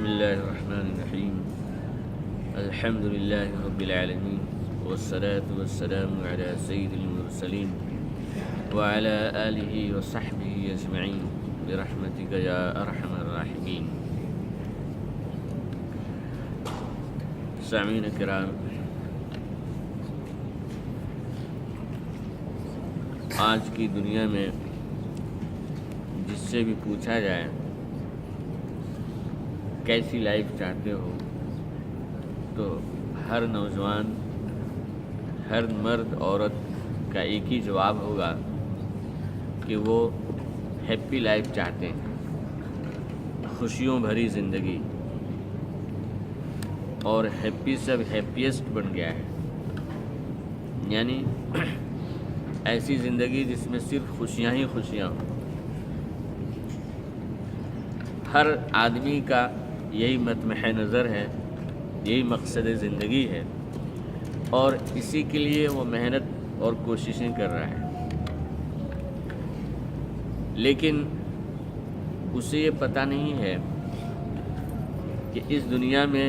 بسم اللہ الرحمن الرحیم الحمد للہ رب العالمین والصلاة والسلام علی سید المرسلین وعلی آلہ وصحبہ اجمعین برحمتک یا ارحم الراحمین۔ سامعین کرام، آج کی دنیا میں جس سے بھی پوچھا جائے کیسی لائف چاہتے ہو، تو ہر نوجوان، ہر مرد عورت کا ایک ہی جواب ہوگا کہ وہ ہیپی لائف چاہتے ہیں، خوشیوں بھری زندگی، اور ہیپی سب ہیپیسٹ بن گیا ہے، یعنی ایسی زندگی جس میں صرف خوشیاں ہی خوشیاں ہوں۔ ہر آدمی کا یہی مطمح نظر ہے، یہی مقصد زندگی ہے، اور اسی کے لیے وہ محنت اور کوششیں کر رہا ہے، لیکن اسے یہ پتہ نہیں ہے کہ اس دنیا میں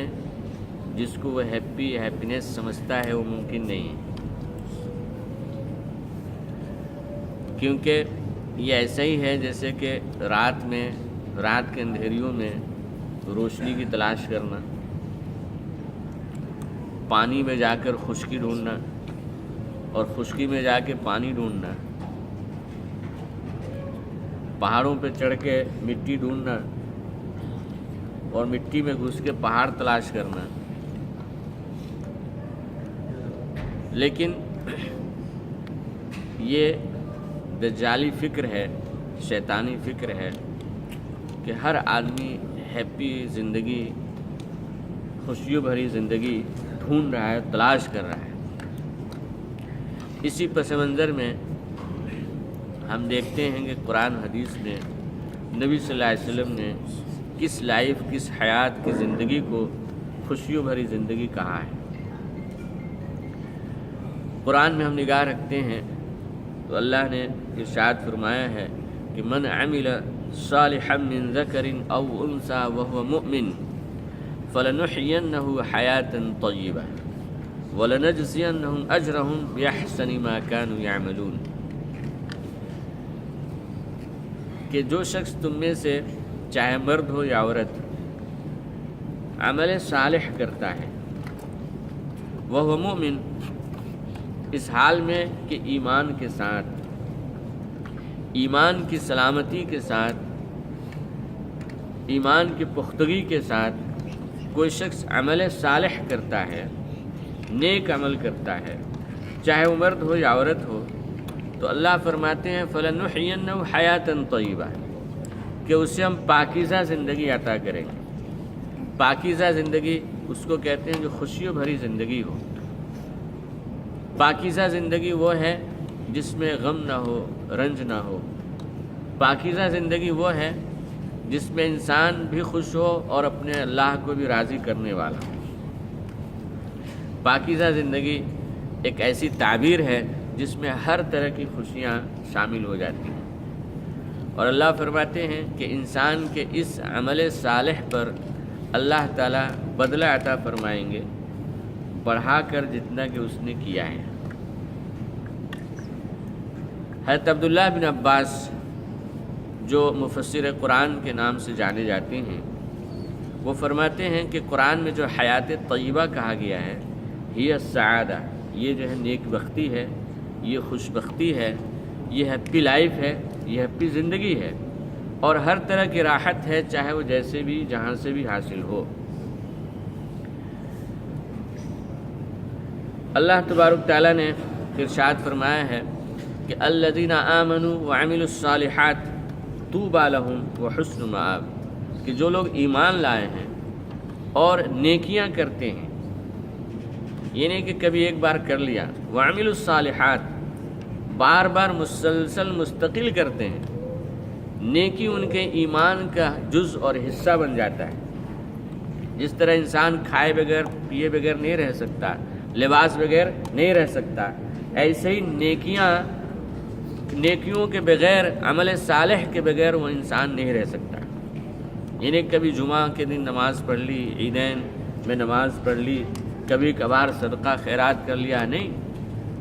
جس کو وہ ہیپینس سمجھتا ہے وہ ممکن نہیں ہے، کیونکہ یہ ایسا ہی ہے جیسے کہ رات کے اندھیریوں میں روشنی کی تلاش کرنا، پانی میں جا کر خشکی ڈھونڈنا، اور خشکی میں جا کے پانی ڈھونڈنا، پہاڑوں پہ چڑھ کے مٹی ڈھونڈنا اور مٹی میں گھس کے پہاڑ تلاش کرنا۔ لیکن یہ دجالی فکر ہے، شیطانی فکر ہے کہ ہر آدمی ہیپی زندگی، خوشیوں بھری زندگی ڈھونڈ رہا ہے، تلاش کر رہا ہے۔ اسی پس منظر میں ہم دیکھتے ہیں کہ قرآن حدیث میں نبی صلی اللہ علیہ وسلم نے کس حیات کی زندگی کو خوشیوں بھری زندگی کہا ہے۔ قرآن میں ہم نگاہ رکھتے ہیں تو اللہ نے ارشاد فرمایا ہے کہ من عمل صالحا من ذکر او انثى وهو مؤمن فلنحيينه حياة طیبة ولنجزینهم اجرهم باحسن ما كانوا يعملون، کہ جو شخص تم میں سے چاہے مرد ہو یا عورت عمل صالح کرتا ہے، وهو مؤمن، اس حال میں کہ ایمان کے ساتھ، ایمان کی سلامتی کے ساتھ، ایمان کی پختگی کے ساتھ کوئی شخص عمل صالح کرتا ہے، نیک عمل کرتا ہے، چاہے وہ مرد ہو یا عورت ہو، تو اللہ فرماتے ہیں فَلَنُحْيِيَنَّهُ حَيَاةً طَيِّبَةً، کہ اسے ہم پاکیزہ زندگی عطا کریں گے۔ پاکیزہ زندگی اس کو کہتے ہیں جو خوشیوں بھری زندگی ہو۔ پاکیزہ زندگی وہ ہے جس میں غم نہ ہو، رنج نہ ہو۔ پاکیزہ زندگی وہ ہے جس میں انسان بھی خوش ہو اور اپنے اللہ کو بھی راضی کرنے والا ہو۔ پاکیزہ زندگی ایک ایسی تعبیر ہے جس میں ہر طرح کی خوشیاں شامل ہو جاتی ہیں، اور اللہ فرماتے ہیں کہ انسان کے اس عمل صالح پر اللہ تعالیٰ بدلہ عطا فرمائیں گے، بڑھا کر جتنا کہ اس نے کیا ہے۔ حضرت عبداللہ بن عباس، جو مفسر قرآن کے نام سے جانے جاتے ہیں، وہ فرماتے ہیں کہ قرآن میں جو حیات طیبہ کہا گیا ہے، یہ السعادہ، یہ جو ہے نیک بختی ہے، یہ خوش بختی ہے، یہ ہیپی لائف ہے، یہ ہیپی زندگی ہے، اور ہر طرح کی راحت ہے، چاہے وہ جیسے بھی جہاں سے بھی حاصل ہو۔ اللہ تبارک تعالیٰ نے ارشاد فرمایا ہے کہ الذین آمنوا وعملوا الصالحات طوبی لہم وحسن مآب، کہ جو لوگ ایمان لائے ہیں اور نیکیاں کرتے ہیں، یہ نہیں کہ کبھی ایک بار کر لیا، وعملوا الصالحات، بار بار مسلسل مستقل کرتے ہیں، نیکی ان کے ایمان کا جز اور حصہ بن جاتا ہے۔ جس طرح انسان کھائے بغیر پیے بغیر نہیں رہ سکتا، لباس بغیر نہیں رہ سکتا، ایسے ہی نیکیوں کے بغیر، عمل صالح کے بغیر وہ انسان نہیں رہ سکتا۔ انہیں کبھی جمعہ کے دن نماز پڑھ لی، عیدین میں نماز پڑھ لی، کبھی کبھار صدقہ خیرات کر لیا، نہیں،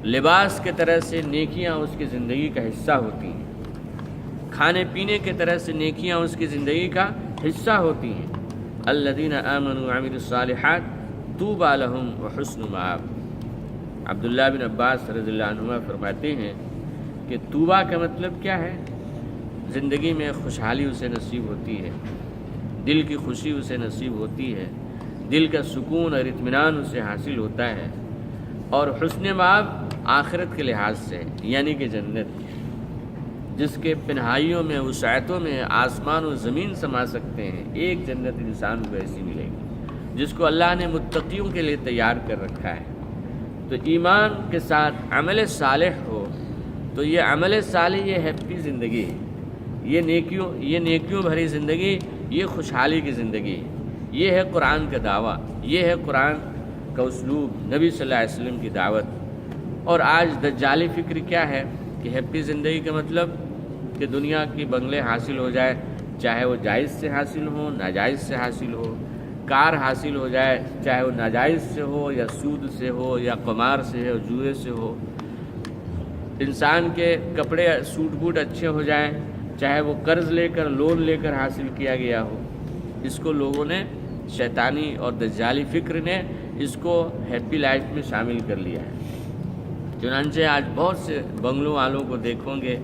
لباس کے طرح سے نیکیاں اس کی زندگی کا حصہ ہوتی ہیں، کھانے پینے کے طرح سے نیکیاں اس کی زندگی کا حصہ ہوتی ہیں۔ الذین آمنوا وعملوا الصالحات طوبی لہم وحسن مآب۔ عبداللہ بن عباس رضی اللہ عنہما فرماتے ہیں کہ طوبیٰ کا مطلب کیا ہے؟ زندگی میں خوشحالی اسے نصیب ہوتی ہے، دل کی خوشی اسے نصیب ہوتی ہے، دل کا سکون اور اطمینان اسے حاصل ہوتا ہے، اور حسن مآب آخرت کے لحاظ سے یعنی کہ جنت، جس کے پنہائیوں میں وسعتوں میں آسمان و زمین سما سکتے ہیں، ایک جنت انسان کو ایسی ملے گی جس کو اللہ نے متقیوں کے لیے تیار کر رکھا ہے۔ تو ایمان کے ساتھ عمل صالح ہو تو یہ عمل صالح، یہ ہیپی زندگی ہے، یہ نیکیوں بھری زندگی، یہ خوشحالی کی زندگی ہے، یہ ہے قرآن کا دعویٰ، یہ ہے قرآن کا اسلوب، نبی صلی اللہ علیہ وسلم کی دعوت۔ اور آج دجالی فکر کیا ہے کہ ہیپی زندگی کا مطلب کہ دنیا کی بنگلے حاصل ہو جائے، چاہے وہ جائز سے حاصل ہو ناجائز سے حاصل ہو، کار حاصل ہو جائے چاہے وہ ناجائز سے ہو یا سود سے ہو یا قمار سے ہو جوئے سے ہو، انسان کے کپڑے سوٹ بوٹ اچھے ہو جائیں چاہے وہ قرض لے کر لون لے کر حاصل کیا گیا ہو۔ اس کو لوگوں نے، شیطانی اور دجالی فکر نے اس کو ہیپی لائف میں شامل کر لیا ہے۔ چنانچہ آج بہت سے بنگلوں والوں کو دیکھو گے،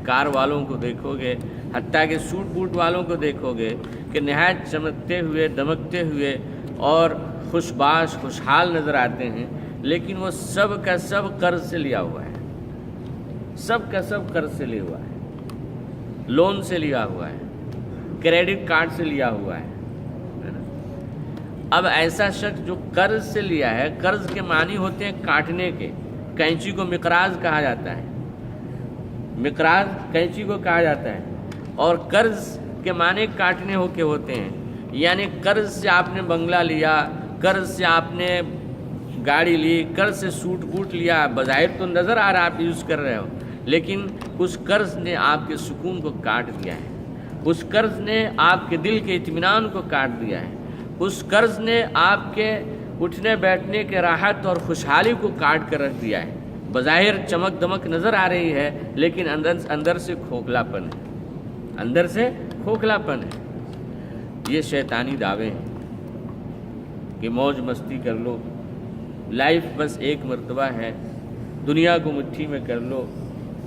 کار والوں کو دیکھو گے، حتیٰ کہ سوٹ بوٹ والوں کو دیکھو گے کہ نہایت چمکتے ہوئے دمکتے ہوئے اور خوش باش خوشحال نظر آتے ہیں، لیکن وہ سب کا سب قرض سے لیا ہوا ہے، سب کا سب قرض سے لیا ہوا ہے، لون سے لیا ہوا ہے، کریڈٹ کارڈ سے لیا ہوا ہے۔ اب ایسا شخص جو قرض سے لیا ہے، قرض کے معنی ہوتے ہیں کاٹنے کے، کینچی کو مقراض کہا جاتا ہے، مقراض کینچی کو کہا جاتا ہے، اور قرض کے معنی کاٹنے ہو کے ہوتے ہیں، یعنی قرض سے آپ نے بنگلہ لیا، قرض سے آپ نے گاڑی لی، قرض سے سوٹ بوٹ لیا، بظاہر تو نظر آ رہا آپ یوز کر رہے ہو، لیکن اس قرض نے آپ کے سکون کو کاٹ دیا ہے، اس قرض نے آپ کے دل کے اطمینان کو کاٹ دیا ہے، اس قرض نے آپ کے اٹھنے بیٹھنے کے راحت اور خوشحالی کو کاٹ کر رکھ دیا ہے۔ بظاہر چمک دمک نظر آ رہی ہے لیکن اندر سے کھوکھلا پن ہے، اندر سے کھوکھلا پن ہے۔ یہ شیطانی دعوے ہیں کہ موج مستی کر لو، لائف بس ایک مرتبہ ہے، دنیا کو مٹھی میں کر لو،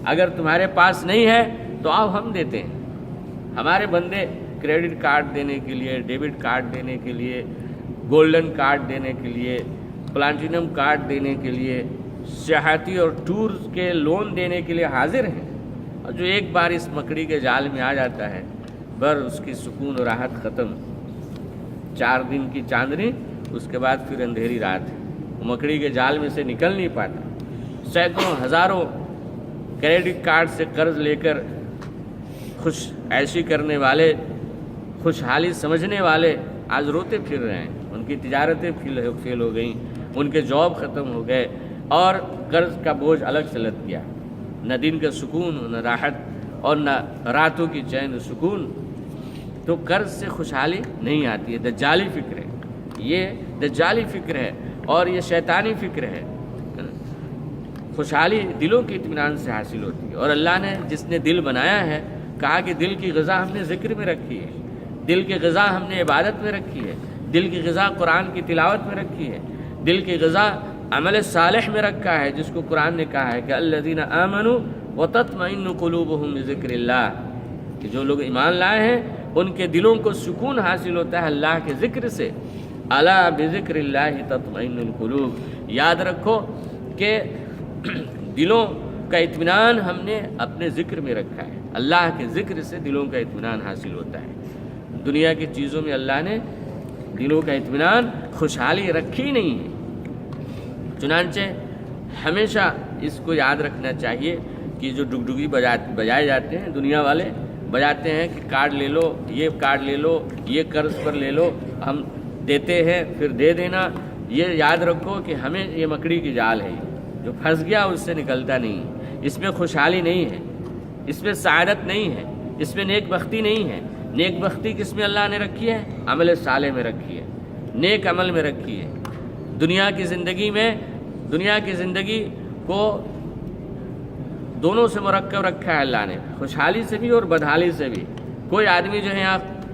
اگر تمہارے پاس نہیں ہے تو آؤ ہم دیتے ہیں۔ ہمارے بندے کریڈٹ کارڈ دینے کے لیے، ڈیبٹ کارڈ دینے کے لیے، گولڈن کارڈ دینے کے لیے، پلاٹینم کارڈ دینے کے لیے، سیاحتی اور ٹورز کے لون دینے کے لیے حاضر ہیں، اور جو ایک بار اس مکڑی کے جال میں آ جاتا ہے بر اس کی سکون و راحت ختم، 4 دن کی چاندنی، اس کے بعد پھر اندھیری رات ہے، وہ مکڑی کے جال میں سے نکل نہیں پاتا۔ سینکڑوں ہزاروں کریڈٹ کارڈ سے قرض لے کر خوش عیشی کرنے والے، خوشحالی سمجھنے والے آج روتے پھر رہے ہیں، ان کی تجارتیں فیل ہو گئیں، ان کے جاب ختم ہو گئے، اور قرض کا بوجھ الگ سے لد گیا، نہ دن کا سکون، نہ راحت، اور نہ راتوں کی چین و سکون۔ تو قرض سے خوشحالی نہیں آتی ہے، دجالی فکر ہے، یہ دجالی فکر ہے اور یہ شیطانی فکر ہے۔ خوشحالی دلوں کے اطمینان سے حاصل ہوتی ہے، اور اللہ نے جس نے دل بنایا ہے کہا کہ دل کی غذا ہم نے ذکر میں رکھی ہے، دل کی غذا ہم نے عبادت میں رکھی ہے، دل کی غذا قرآن کی تلاوت میں رکھی ہے، دل کی غذا عمل صالح میں رکھا ہے، جس کو قرآن نے کہا ہے کہ الذین آمنوا وتطمئن قلوبهم بذکر اللہ، کہ جو لوگ ایمان لائے ہیں ان کے دلوں کو سکون حاصل ہوتا ہے اللہ کے ذکر سے۔ الا بذکر اللہ تطمئن القلوب، یاد رکھو کہ دلوں کا اطمینان ہم نے اپنے ذکر میں رکھا ہے، اللہ کے ذکر سے دلوں کا اطمینان حاصل ہوتا ہے۔ دنیا کی چیزوں میں اللہ نے دلوں کا اطمینان، خوشحالی رکھی نہیں ہے۔ چنانچہ ہمیشہ اس کو یاد رکھنا چاہیے کہ جو ڈگڈگی بجائے جاتے ہیں، دنیا والے بجاتے ہیں کہ کارڈ لے لو، یہ کارڈ لے لو، یہ قرض پر لے لو، ہم دیتے ہیں پھر دے دینا، یہ یاد رکھو کہ ہمیں یہ مکڑی کی جال ہے، جو پھنس گیا اس سے نکلتا نہیں ہے، اس میں خوشحالی نہیں ہے، اس میں سعادت نہیں ہے، اس میں نیک بختی نہیں ہے۔ نیک بختی کس میں اللہ نے رکھی ہے؟ عمل صالح میں رکھی ہے، نیک عمل میں رکھی ہے۔ دنیا کی زندگی کو دونوں سے مرکب رکھا ہے اللہ نے، خوشحالی سے بھی اور بدحالی سے بھی۔ کوئی آدمی جو ہے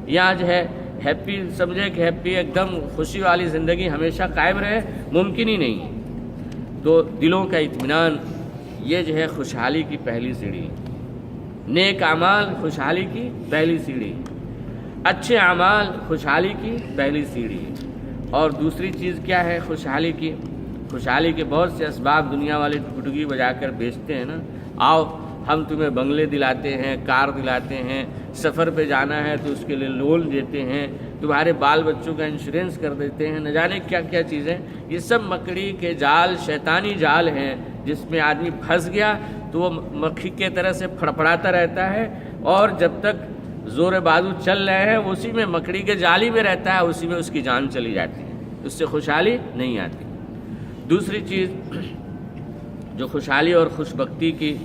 یہاں جو ہے ہیپی سمجھے کہ ہیپی ایک دم خوشی والی زندگی ہمیشہ قائم رہے، ممکن ہی نہیں ہے۔ تو دلوں کا اطمینان یہ جو ہے خوشحالی کی پہلی سیڑھی، نیک اعمال خوشحالی کی پہلی سیڑھی، اچھے اعمال خوشحالی کی پہلی سیڑھی۔ اور دوسری چیز کیا ہے خوشحالی کی؟ خوشحالی کے بہت سے اسباب دنیا والے ٹکٹکی بجا کر بیچتے ہیں نا، آؤ ہم تمہیں بنگلے دلاتے ہیں، کار دلاتے ہیں، سفر پہ جانا ہے تو اس کے لیے لون دیتے ہیں، تمہارے بال بچوں کا انشورنس کر دیتے ہیں، نہ جانے کیا کیا چیزیں۔ یہ سب مکڑی کے جال، شیطانی جال ہیں، جس میں آدمی پھنس گیا تو وہ مکھی کے طرح سے پھڑپڑاتا رہتا ہے، اور جب تک زور بازو چل رہے ہیں اسی میں مکڑی کے جالی میں رہتا ہے، اسی میں اس کی جان چلی جاتی ہے، اس سے خوشحالی نہیں آتی۔ دوسری چیز جو خوشحالی اور خوشبختی کی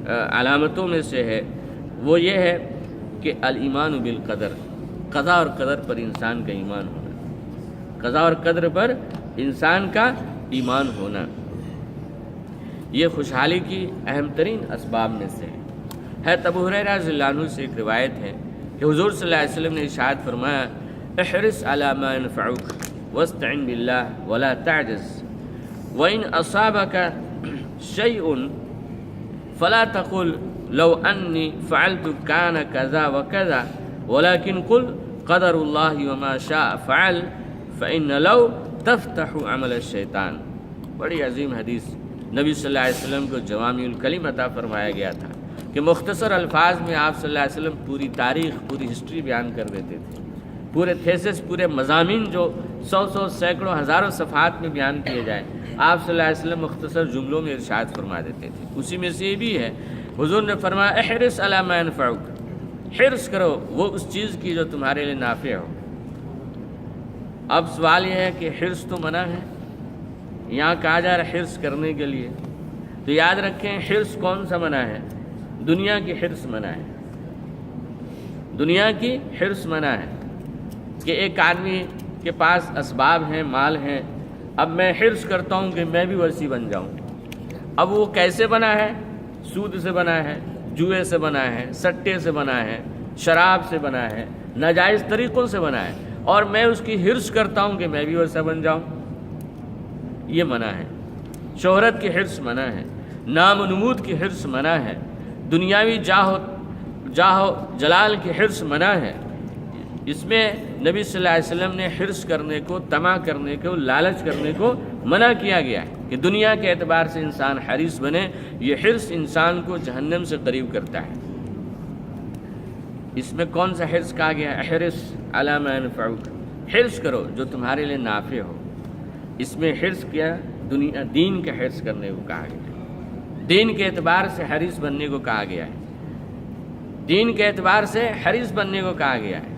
علامتوں میں سے ہے وہ یہ ہے کہ الایمان بالقدر، قضاء اور قدر پر انسان کا ایمان ہونا، قضاء اور قدر پر انسان کا ایمان ہونا، یہ خوشحالی کی اہم ترین اسباب میں سے ہے۔ ابو ہریرہ رضی اللہ عنہ سے ایک روایت ہے کہ حضور صلی اللہ علیہ وسلم نے ارشاد فرمایا، احرص علی ما ينفعک واستعن باللہ ولا تعجز، وإن أصابك شيء فلا تقل لو أني فعلت كان كذا وكذا، ولكن قل قدر الله وما شاء فعل، فإن لو تفتح عمل الشیطان۔ بڑی عظیم حدیث، نبی صلی اللہ علیہ وسلم کو جوامع الکلم عطا فرمایا گیا تھا کہ مختصر الفاظ میں آپ صلی اللہ علیہ وسلم پوری تاریخ، پوری ہسٹری بیان کر دیتے تھے، پورے تھیسس، پورے مضامین جو سو سینکڑوں ہزاروں صفحات میں بیان کیے جائیں، آپ صلی اللہ علیہ وسلم مختصر جملوں میں ارشاد فرما دیتے تھے۔ اسی میں سے یہ بھی ہے، حضور نے فرمایا احرص علی ما ينفعک، حرص کرو وہ اس چیز کی جو تمہارے لیے نافع ہو۔ اب سوال یہ ہے کہ حرص تو منع ہے، یہاں کہا جا رہا ہے حرص کرنے کے لیے، تو یاد رکھیں حرص کون سا منع ہے؟ دنیا کی حرص منع ہے، دنیا کی حرص منع ہے کہ ایک آدمی کے پاس اسباب ہیں، مال ہیں، اب میں حرص کرتا ہوں کہ میں بھی ویسی بن جاؤں۔ اب وہ کیسے بنا ہے؟ سود سے بنا ہے، جوئے سے بنا ہے، سٹے سے بنا ہے، شراب سے بنا ہے، ناجائز طریقوں سے بنا ہے، اور میں اس کی حرص کرتا ہوں کہ میں بھی ویسا بن جاؤں، یہ منع ہے۔ شہرت کی حرص منع ہے، نام و نمود کی حرص منع ہے، دنیاوی جاہ و جلال کی حرص منع ہے۔ اس میں نبی صلی اللہ علیہ وسلم نے حرص کرنے کو، طمع کرنے کو، لالچ کرنے کو منع کیا گیا ہے کہ دنیا کے اعتبار سے انسان حریص بنے، یہ حرص انسان کو جہنم سے قریب کرتا ہے۔ اس میں کون سا حرص کہا گیا ہے؟ احرص علی ما ينفعک، حرص کرو جو تمہارے لیے نافع ہو۔ اس میں حرص کیا؟ دین کا حرص کرنے کو کہا گیا ہے، دین کے اعتبار سے حریص بننے کو کہا گیا ہے، دین کے اعتبار سے حریص بننے کو کہا گیا ہے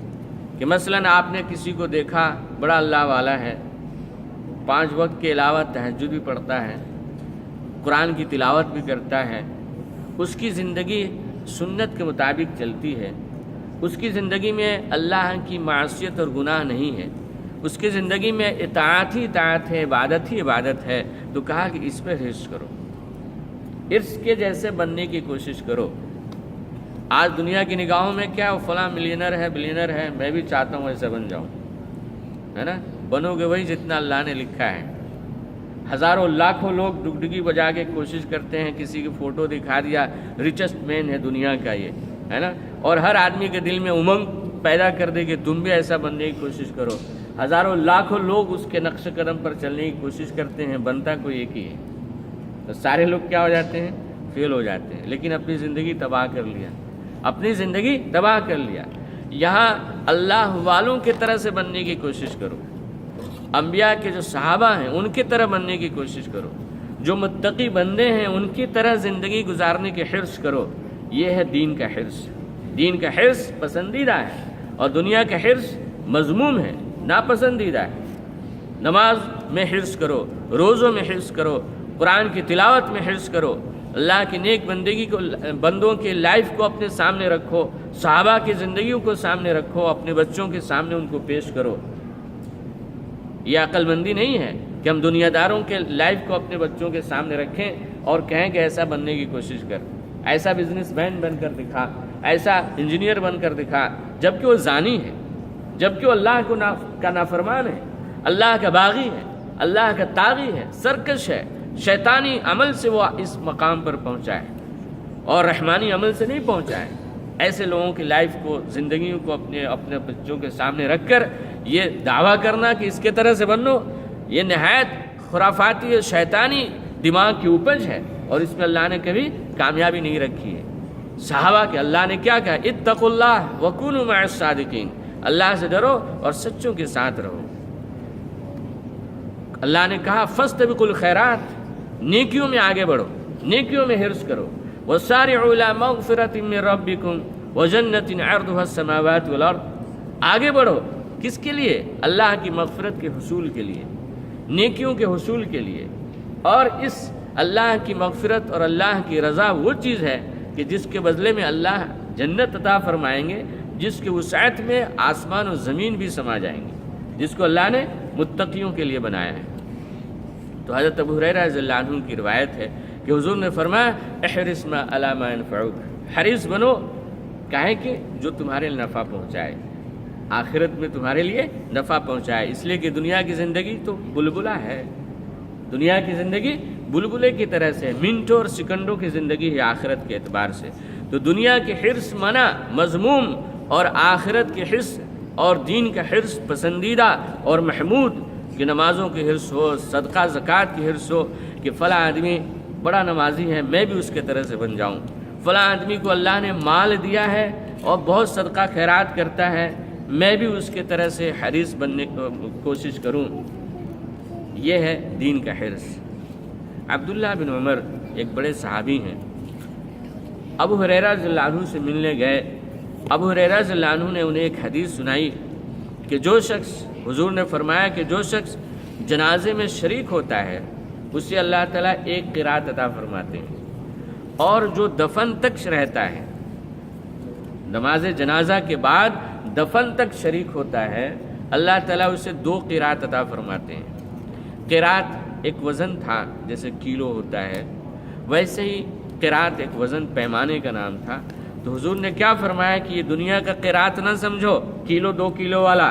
کہ مثلاً آپ نے کسی کو دیکھا بڑا اللہ والا ہے، 5 وقت کے علاوہ تہجد بھی پڑھتا ہے، قرآن کی تلاوت بھی کرتا ہے، اس کی زندگی سنت کے مطابق چلتی ہے، اس کی زندگی میں اللہ کی معصیت اور گناہ نہیں ہے، اس کی زندگی میں اطاعت ہی اطاعت ہے، عبادت ہی عبادت ہے، تو کہا کہ اس پہ حرص کرو، اس کے جیسے بننے کی کوشش کرو۔ آج دنیا کی نگاہوں میں کیا وہ فلاں ملینر ہے، بلینر ہے، میں بھی چاہتا ہوں ایسا بن جاؤں، ہے نا؟ بنو گے وہی جتنا اللہ نے لکھا ہے۔ ہزاروں لاکھوں لوگ ڈگڈگی بجا کے کوشش کرتے ہیں، کسی کی فوٹو دکھا دیا، ریچسٹ مین ہے دنیا کا یہ، ہے نا؟ اور ہر آدمی کے دل میں امنگ پیدا کر دے کہ تم بھی ایسا بننے کی کوشش کرو۔ ہزاروں لاکھوں لوگ اس کے نقش قدم پر چلنے کی کوشش کرتے ہیں، بنتا کوئی ایک ہی ہے، تو سارے لوگ کیا ہو جاتے ہیں؟ فیل ہو جاتے ہیں، لیکن اپنی زندگی تباہ کر لیا، اپنی زندگی تباہ کر لیا۔ یہاں اللہ والوں کی طرح سے بننے کی کوشش کرو، انبیاء کے جو صحابہ ہیں ان کی طرح بننے کی کوشش کرو، جو متقی بندے ہیں ان کی طرح زندگی گزارنے کی حرص کرو۔ یہ ہے دین کا حرص۔ دین کا حرص پسندیدہ ہے اور دنیا کا حرص مذموم ہے، ناپسندیدہ ہے۔ نماز میں حرص کرو، روزوں میں حرص کرو، قرآن کی تلاوت میں حرص کرو، اللہ کی نیک بندوں کے لائف کو اپنے سامنے رکھو، صحابہ کی زندگیوں کو سامنے رکھو، اپنے بچوں کے سامنے ان کو پیش کرو۔ یہ عقل مندی نہیں ہے کہ ہم دنیا داروں کے لائف کو اپنے بچوں کے سامنے رکھیں اور کہیں کہ ایسا بننے کی کوشش کر، ایسا بزنس مین بن کر دکھا، ایسا انجینئر بن کر دکھا، جبکہ وہ زانی ہے، جبکہ وہ اللہ کا نافرمان ہے، اللہ کا باغی ہے، اللہ کا طاغی ہے، سرکش ہے، شیطانی عمل سے وہ اس مقام پر پہنچا ہے اور رحمانی عمل سے نہیں پہنچا ہے۔ ایسے لوگوں کی لائف کو، زندگیوں کو اپنے بچوں کے سامنے رکھ کر یہ دعویٰ کرنا کہ اس کے طرح سے بنو، یہ نہایت خرافاتی اور شیطانی دماغ کی اپج ہے، اور اس میں اللہ نے کبھی کامیابی نہیں رکھی ہے۔ صحابہ کے اللہ نے کیا کہا؟ اتقوا اللہ وکونوا مع الصادقین، اللہ سے ڈرو اور سچوں کے ساتھ رہو۔ اللہ نے کہا فاستبقوا الخیرات، نیکیوں میں آگے بڑھو، نیکیوں میں حرص کرو، وسارعوا الی مغفرۃ من ربکم وجنۃ عرضها السماوات والارض، آگے بڑھو کس کے لیے؟ اللہ کی مغفرت کے حصول کے لیے، نیکیوں کے حصول کے لیے۔ اور اس اللہ کی مغفرت اور اللہ کی رضا وہ چیز ہے کہ جس کے بدلے میں اللہ جنت عطا فرمائیں گے، جس کے وسعت میں آسمان و زمین بھی سما جائیں گے، جس کو اللہ نے متقیوں کے لیے بنایا ہے۔ تو حضرت ابو ہریرہ رضی اللہ عنہ کی روایت ہے کہ حضور نے فرمایا احرص علی ما ينفعک، حریص بنو کہیں کہ جو تمہارے نفع پہنچائے، آخرت میں تمہارے لیے نفع پہنچائے، اس لیے کہ دنیا کی زندگی تو بلبلہ ہے، دنیا کی زندگی بلبلے کی طرح سے، منٹوں اور سیکنڈوں کی زندگی ہے آخرت کے اعتبار سے۔ تو دنیا کی حرص منع، مذموم، اور آخرت کی حرص اور دین کا حرص پسندیدہ اور محمود، کہ نمازوں کی حرص ہو، صدقہ زکوٰۃ کی حرص ہو کہ فلاں آدمی بڑا نمازی ہے میں بھی اس کے طرح سے بن جاؤں، فلاں آدمی کو اللہ نے مال دیا ہے اور بہت صدقہ خیرات کرتا ہے میں بھی اس کے طرح سے حریص بننے کی کوشش کروں۔ یہ ہے دین کا حرص۔ عبداللہ بن عمر ایک بڑے صحابی ہیں، ابو ہریرہ رضی اللہ عنہ سے ملنے گئے۔ ابو ہریرہ رضی اللہ عنہ نے انہیں ایک حدیث سنائی کہ جو شخص، حضور نے فرمایا کہ جو شخص جنازے میں شریک ہوتا ہے اسے اللہ تعالیٰ ایک قرات عطا فرماتے ہیں، اور جو دفن تک رہتا ہے، نماز جنازہ کے بعد دفن تک شریک ہوتا ہے، اللہ تعالیٰ اسے 2 قرات عطا فرماتے ہیں۔ قرات ایک وزن تھا جیسے کلو ہوتا ہے، ویسے ہی قرات ایک وزن پیمانے کا نام تھا۔ تو حضور نے کیا فرمایا کہ یہ دنیا کا قرات نہ سمجھو کلو 2 کلو والا،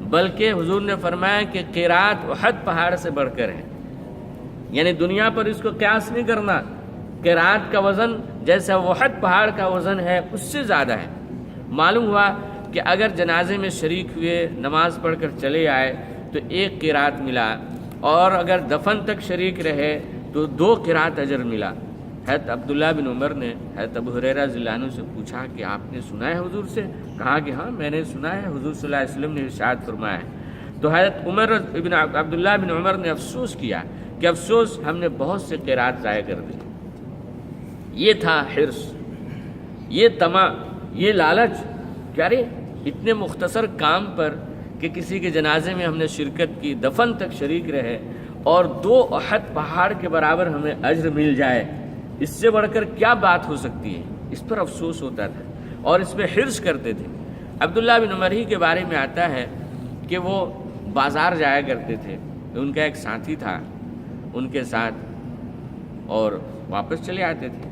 بلکہ حضور نے فرمایا کہ قرات احد پہاڑ سے بڑھ کر ہے، یعنی دنیا پر اس کو قیاس نہیں کرنا، قرات کا وزن جیسا احد پہاڑ کا وزن ہے اس سے زیادہ ہے۔ معلوم ہوا کہ اگر جنازے میں شریک ہوئے، نماز پڑھ کر چلے آئے تو 1 قرات ملا، اور اگر دفن تک شریک رہے تو 2 قرات اجر ملا۔ حضرت عبداللہ بن عمر نے حضرت ابو ہریرہ رضی اللہ عنہ سے پوچھا کہ آپ نے سنا ہے حضور سے؟ کہا کہ ہاں میں نے سنا ہے، حضور صلی اللہ علیہ وسلم نے ارشاد فرمایا ہے۔ تو حضرت عبداللہ بن عمر نے افسوس کیا کہ افسوس ہم نے بہت سے قرات ضائع کر دی۔ یہ تھا حرص، یہ طمع، یہ لالچ کہ ارے اتنے مختصر کام پر کہ کسی کے جنازے میں ہم نے شرکت کی، دفن تک شریک رہے اور 2 احد پہاڑ کے برابر ہمیں اجر مل جائے، اس سے بڑھ کر کیا بات ہو سکتی ہے؟ اس پر افسوس ہوتا تھا اور اس میں حرص کرتے تھے۔ عبداللہ بن عمر ہی کے بارے میں آتا ہے کہ وہ بازار جایا کرتے تھے، ان کا ایک ساتھی تھا ان کے ساتھ، اور واپس چلے آتے تھے۔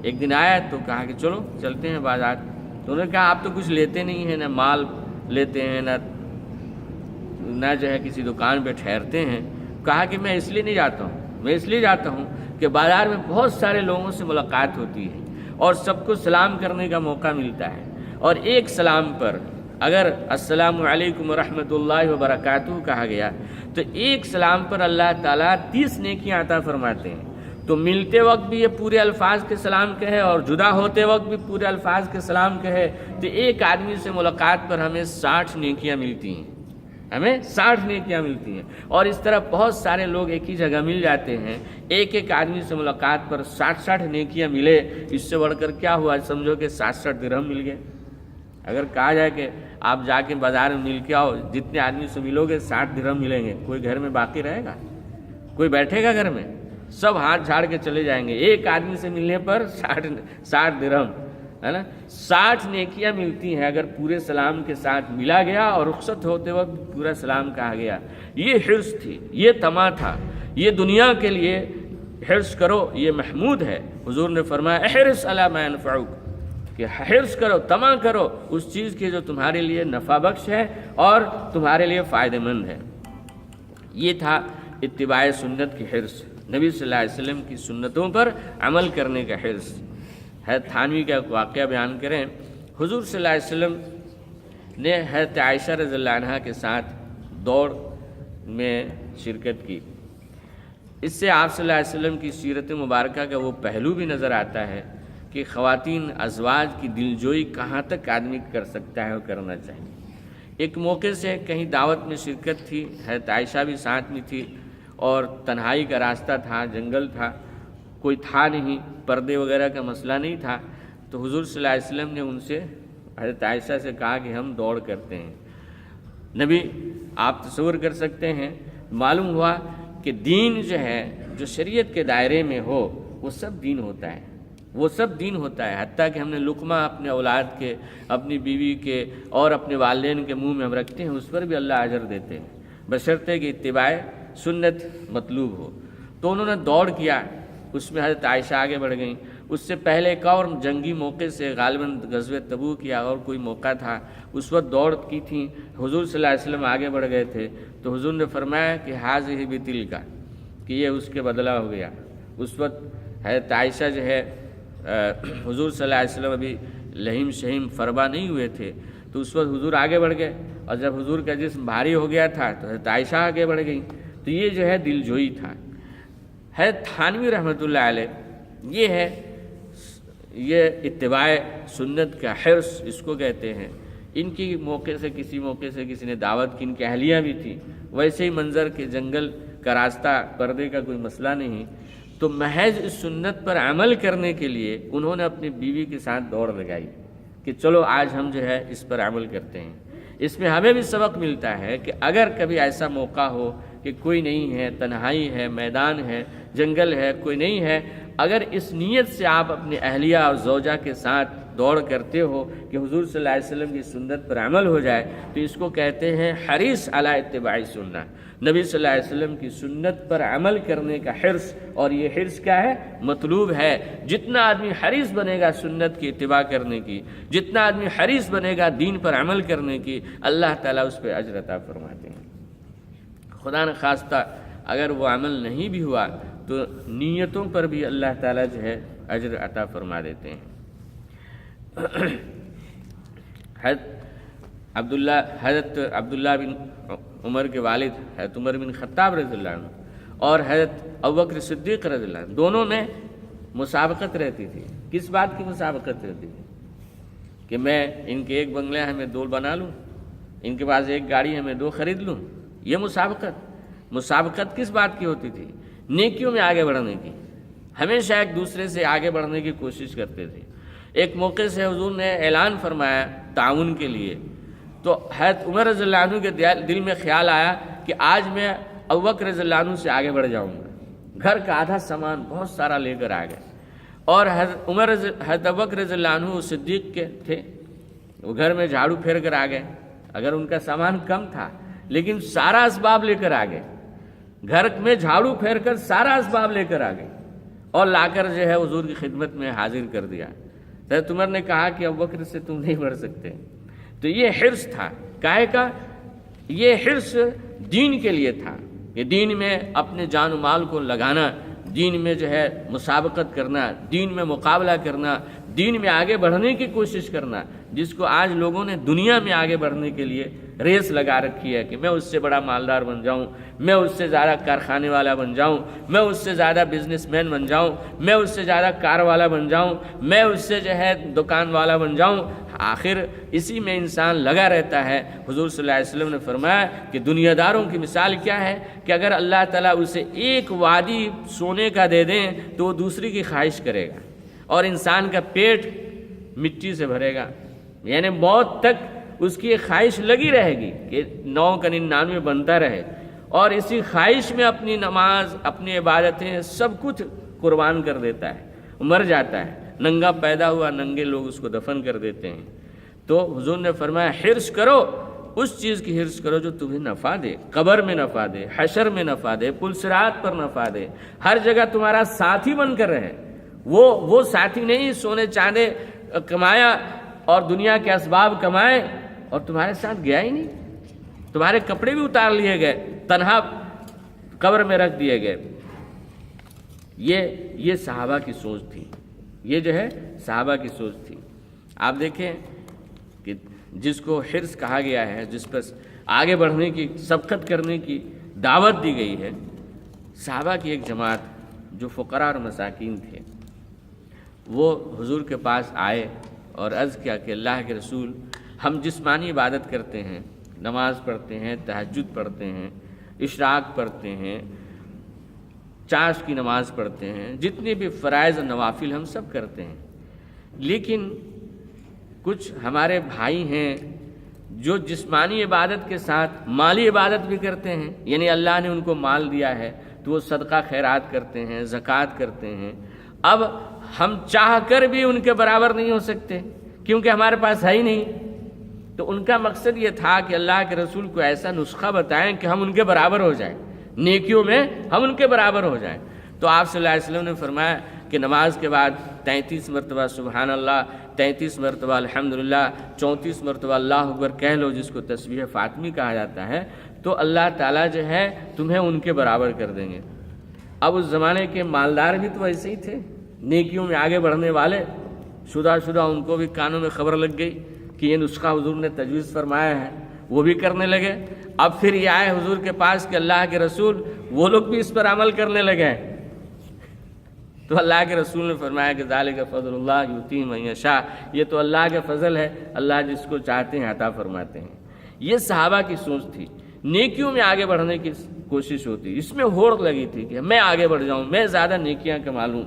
ایک دن آیا تو کہا کہ چلو چلتے ہیں بازار، تو انہوں نے کہا آپ تو کچھ لیتے نہیں ہیں، نہ مال لیتے ہیں، نہ جو ہے کسی دکان پہ ٹھہرتے ہیں۔ کہا کہ میں اس لیے نہیں جاتا ہوں، میں اس لیے جاتا ہوں کہ بازار میں بہت سارے لوگوں سے ملاقات ہوتی ہے اور سب کو سلام کرنے کا موقع ملتا ہے، اور ایک سلام پر اگر السلام علیکم ورحمۃ اللہ وبرکاتہ کہا گیا تو ایک سلام پر اللہ تعالیٰ 30 نیکیاں عطا فرماتے ہیں۔ تو ملتے وقت بھی یہ پورے الفاظ کے سلام کہے اور جدا ہوتے وقت بھی پورے الفاظ کے سلام کہے تو ایک آدمی سے ملاقات پر ہمیں 60 نیکیاں ملتی ہیں، ہمیں 60 نیکیاں ملتی ہیں۔ اور اس طرح بہت سارے لوگ ایک ہی جگہ مل جاتے ہیں، ایک آدمی سے ملاقات پر 60 نیکیاں ملے، اس سے بڑھ کر کیا ہوا؟ سمجھو کہ 60 درہم مل گئے۔ اگر کہا جائے کہ آپ جا کے بازار میں مل کے آؤ، جتنے آدمی سے ملو گے 60 درہم ملیں گے، کوئی گھر میں باقی رہے گا؟ کوئی بیٹھے گا گھر میں؟ سب ہاتھ جھاڑ کے چلے جائیں گے، ایک آدمی سے ملنے پر 60 درہم، ہے نا، 60 نیکیاں ملتی ہیں اگر پورے سلام کے ساتھ ملا گیا اور رخصت ہوتے وقت پورا سلام کہا گیا۔ یہ حرص تھی، یہ طمع تھا، یہ دنیا کے لیے حرص کرو، یہ محمود ہے۔ حضور نے فرمایا احرص علی ما ينفعک، کہ حرص کرو، طمع کرو اس چیز کی جو تمہارے لیے نفع بخش ہے اور تمہارے لیے فائدہ مند ہے۔ یہ تھا اتباع سنت کی حرص، نبی صلی اللہ علیہ وسلم کی سنتوں پر عمل کرنے کا حرص۔ حضرت تھانوی کا ایک واقعہ بیان کریں، حضور صلی اللہ علیہ وسلم نے حضرت عائشہ رضی اللہ عنہا کے ساتھ دوڑ میں شرکت کی۔ اس سے آپ صلی اللہ علیہ وسلم کی سیرت مبارکہ کا وہ پہلو بھی نظر آتا ہے کہ خواتین ازواج کی دلجوئی کہاں تک آدمی کر سکتا ہے اور کرنا چاہیے۔ ایک موقع سے کہیں دعوت میں شرکت تھی، حضرت عائشہ بھی ساتھ میں تھی اور تنہائی کا راستہ تھا، جنگل تھا، کوئی تھا نہیں، پردے وغیرہ کا مسئلہ نہیں تھا، تو حضور صلی اللہ علیہ وسلم نے ان سے، حضرت عائشہ سے کہا کہ ہم دوڑ کرتے ہیں۔ نبی آپ تصور کر سکتے ہیں، معلوم ہوا کہ دین جو ہے، جو شریعت کے دائرے میں ہو وہ سب دین ہوتا ہے، وہ سب دین ہوتا ہے، حتیٰ کہ ہم نے لقمہ اپنے اولاد کے، اپنی بیوی کے اور اپنے والدین کے منہ میں ہم رکھتے ہیں، اس پر بھی اللہ اجر دیتے ہیں، بشرطے کہ اتباع سنت مطلوب ہو۔ تو انہوں نے دوڑ کیا، اس میں حضرت عائشہ آگے بڑھ گئیں۔ اس سے پہلے ایک اور جنگی موقع سے، غالباً غزوہ تبوک یا اور کوئی موقع تھا، اس وقت دوڑ کی تھی، حضور صلی اللہ علیہ وسلم آگے بڑھ گئے تھے، تو حضور نے فرمایا کہ حاذہ بتلک، کہ یہ اس کے بدلہ ہو گیا۔ اس وقت حضرت عائشہ جو ہے، حضور صلی اللہ علیہ وسلم ابھی لہیم شہیم فربا نہیں ہوئے تھے، تو اس وقت حضور آگے بڑھ گئے، اور جب حضور کا جسم بھاری ہو گیا تھا تو حضرت عائشہ آگے بڑھ گئیں۔ تو یہ جو ہے دل جوئی تھا۔ حضرت تھانوی رحمۃ اللہ علیہ، یہ ہے یہ اتباع سنت کا حرص اس کو کہتے ہیں۔ ان کی موقع سے کسی نے دعوت کی، ان کی اہلیہ بھی تھی، ویسے ہی منظر کے جنگل کا راستہ، پردے کا کوئی مسئلہ نہیں، تو محض اس سنت پر عمل کرنے کے لیے انہوں نے اپنی بیوی کے ساتھ دوڑ لگائی کہ چلو آج ہم جو ہے اس پر عمل کرتے ہیں۔ اس میں ہمیں بھی سبق ملتا ہے کہ اگر کبھی ایسا موقع ہو کہ کوئی نہیں ہے، تنہائی ہے، میدان ہے، جنگل ہے، کوئی نہیں ہے، اگر اس نیت سے آپ اپنی اہلیہ اور زوجہ کے ساتھ دوڑ کرتے ہو کہ حضور صلی اللہ علیہ وسلم کی سنت پر عمل ہو جائے، تو اس کو کہتے ہیں حریص علی اتباع سنہ، نبی صلی اللہ علیہ وسلم کی سنت پر عمل کرنے کا حرص۔ اور یہ حرص کیا ہے؟ مطلوب ہے۔ جتنا آدمی حریص بنے گا سنت کی اتباع کرنے کی، جتنا آدمی حریص بنے گا دین پر عمل کرنے کی، اللہ تعالیٰ اس پہ اجر عطا فرماتے ہیں۔ خدا نخواستہ اگر وہ عمل نہیں بھی ہوا تو نیتوں پر بھی اللہ تعالیٰ جو ہے اجر عطا فرما دیتے ہیں۔ حضرت عبداللہ بن عمر کے والد حضرت عمر بن خطاب رضی اللہ عنہ اور حضرت ابوبکر صدیق رضی اللہ عنہ، دونوں میں مسابقت رہتی تھی۔ کس بات کی مسابقت رہتی تھی؟ کہ میں ان کے ایک بنگلہ ہے میں 2 بنا لوں، ان کے پاس ایک گاڑی ہے میں 2 خرید لوں۔ یہ مسابقت کس بات کی ہوتی تھی؟ نیکیوں میں آگے بڑھنے کی، ہمیشہ ایک دوسرے سے آگے بڑھنے کی کوشش کرتے تھے۔ ایک موقع سے حضور نے اعلان فرمایا تعاون کے لیے، تو حضرت عمر رضی اللہ عنہ کے دل میں خیال آیا کہ آج میں ابوبکر رضی اللہ عنہ سے آگے بڑھ جاؤں گا۔ گھر کا آدھا سامان بہت سارا لے کر آ گئے، اور حضرت ابوبکر رضی اللہ عنہ صدیق کے تھے، وہ گھر میں جھاڑو پھیر کر آ گئے۔ اگر ان کا سامان کم تھا لیکن سارا اسباب لے کر آ گئے، گھر میں جھاڑو پھیر کر سارا اسباب لے کر آ گئے اور لا کر جو ہے حضور کی خدمت میں حاضر کر دیا۔ حضرت عمر نے کہا کہ ابوبکر سے تم نہیں بڑھ سکتے۔ تو یہ حرص تھا، کاہے کا؟ یہ حرص دین کے لیے تھا کہ دین میں اپنے جان و مال کو لگانا، دین میں جو ہے مسابقت کرنا، دین میں مقابلہ کرنا، دین میں آگے بڑھنے کی کوشش کرنا، جس کو آج لوگوں نے دنیا میں آگے بڑھنے کے لیے ریس لگا رکھی ہے کہ میں اس سے بڑا مالدار بن جاؤں، میں اس سے زیادہ کارخانے والا بن جاؤں، میں اس سے زیادہ بزنس مین بن جاؤں، میں اس سے زیادہ کار والا بن جاؤں، میں اس سے جو ہے دکان والا بن جاؤں۔ آخر اسی میں انسان لگا رہتا ہے۔ حضور صلی اللہ علیہ وسلم نے فرمایا کہ دنیا داروں کی مثال کیا ہے کہ اگر اللہ تعالیٰ اسے ایک وادی سونے کا دے دیں تو وہ دوسری کی خواہش کرے گا، اور انسان کا پیٹ مٹی سے بھرے گا، یعنی موت تک اس کی ایک خواہش لگی رہے گی کہ 9 کا 99 بنتا رہے، اور اسی خواہش میں اپنی نماز، اپنی عبادتیں سب کچھ قربان کر دیتا ہے، مر جاتا ہے۔ ننگا پیدا ہوا، ننگے لوگ اس کو دفن کر دیتے ہیں۔ تو حضور نے فرمایا حرص کرو، اس چیز کی حرص کرو جو تمہیں نفع دے، قبر میں نفع دے، حشر میں نفع دے، پل صراط پر نفع دے، ہر جگہ تمہارا ساتھی بن کر رہے۔ وہ ساتھی نہیں سونے چاندے کمایا اور دنیا کے اسباب کمائے اور تمہارے ساتھ گیا ہی نہیں، تمہارے کپڑے بھی اتار لیے گئے، تنہا قبر میں رکھ دیے گئے۔ یہ صحابہ کی سوچ تھی، یہ جو ہے صحابہ کی سوچ تھی۔ آپ دیکھیں کہ جس کو حرص کہا گیا ہے، جس پر آگے بڑھنے کی، سبقت کرنے کی دعوت دی گئی ہے، صحابہ کی ایک جماعت جو فقراء اور مساکین تھے، وہ حضور کے پاس آئے اور عرض کیا کہ اللہ کے رسول، ہم جسمانی عبادت کرتے ہیں، نماز پڑھتے ہیں، تہجد پڑھتے ہیں، اشراق پڑھتے ہیں، چاش کی نماز پڑھتے ہیں، جتنے بھی فرائض و نوافل ہم سب کرتے ہیں، لیکن کچھ ہمارے بھائی ہیں جو جسمانی عبادت کے ساتھ مالی عبادت بھی کرتے ہیں، یعنی اللہ نے ان کو مال دیا ہے تو وہ صدقہ خیرات کرتے ہیں، زکوٰۃ کرتے ہیں۔ اب ہم چاہ کر بھی ان کے برابر نہیں ہو سکتے کیونکہ ہمارے پاس ہے ہی نہیں۔ تو ان کا مقصد یہ تھا کہ اللہ کے رسول کو ایسا نسخہ بتائیں کہ ہم ان کے برابر ہو جائیں، نیکیوں میں ہم ان کے برابر ہو جائیں۔ تو آپ صلی اللہ علیہ وسلم نے فرمایا کہ نماز کے بعد 33 مرتبہ سبحان اللہ، 33 مرتبہ الحمدللہ، 34 مرتبہ اللہ اکبر کہہ لو، جس کو تسبیح فاطمی کہا جاتا ہے، تو اللہ تعالیٰ جو ہے تمہیں ان کے برابر کر دیں گے۔ اب اس زمانے کے مالدار بھی تو ایسے ہی تھے، نیکیوں میں آگے بڑھنے والے، شدہ ان کو بھی کانوں میں خبر لگ گئی کہ یہ نسخہ حضور نے تجویز فرمایا ہے، وہ بھی کرنے لگے۔ اب پھر یہ آئے حضور کے پاس کہ اللہ کے رسول، وہ لوگ بھی اس پر عمل کرنے لگے۔ تو اللہ کے رسول نے فرمایا کہ ذالک فضل اللہ یؤتی من یشاء، یہ تو اللہ کا فضل ہے، اللہ جس کو چاہتے ہیں عطا فرماتے ہیں۔ یہ صحابہ کی سوچ تھی، نیکیوں میں آگے بڑھنے کی کوشش ہوتی، اس میں ہوڑ لگی تھی کہ میں آگے بڑھ جاؤں، میں زیادہ نیکیاں کما لوں۔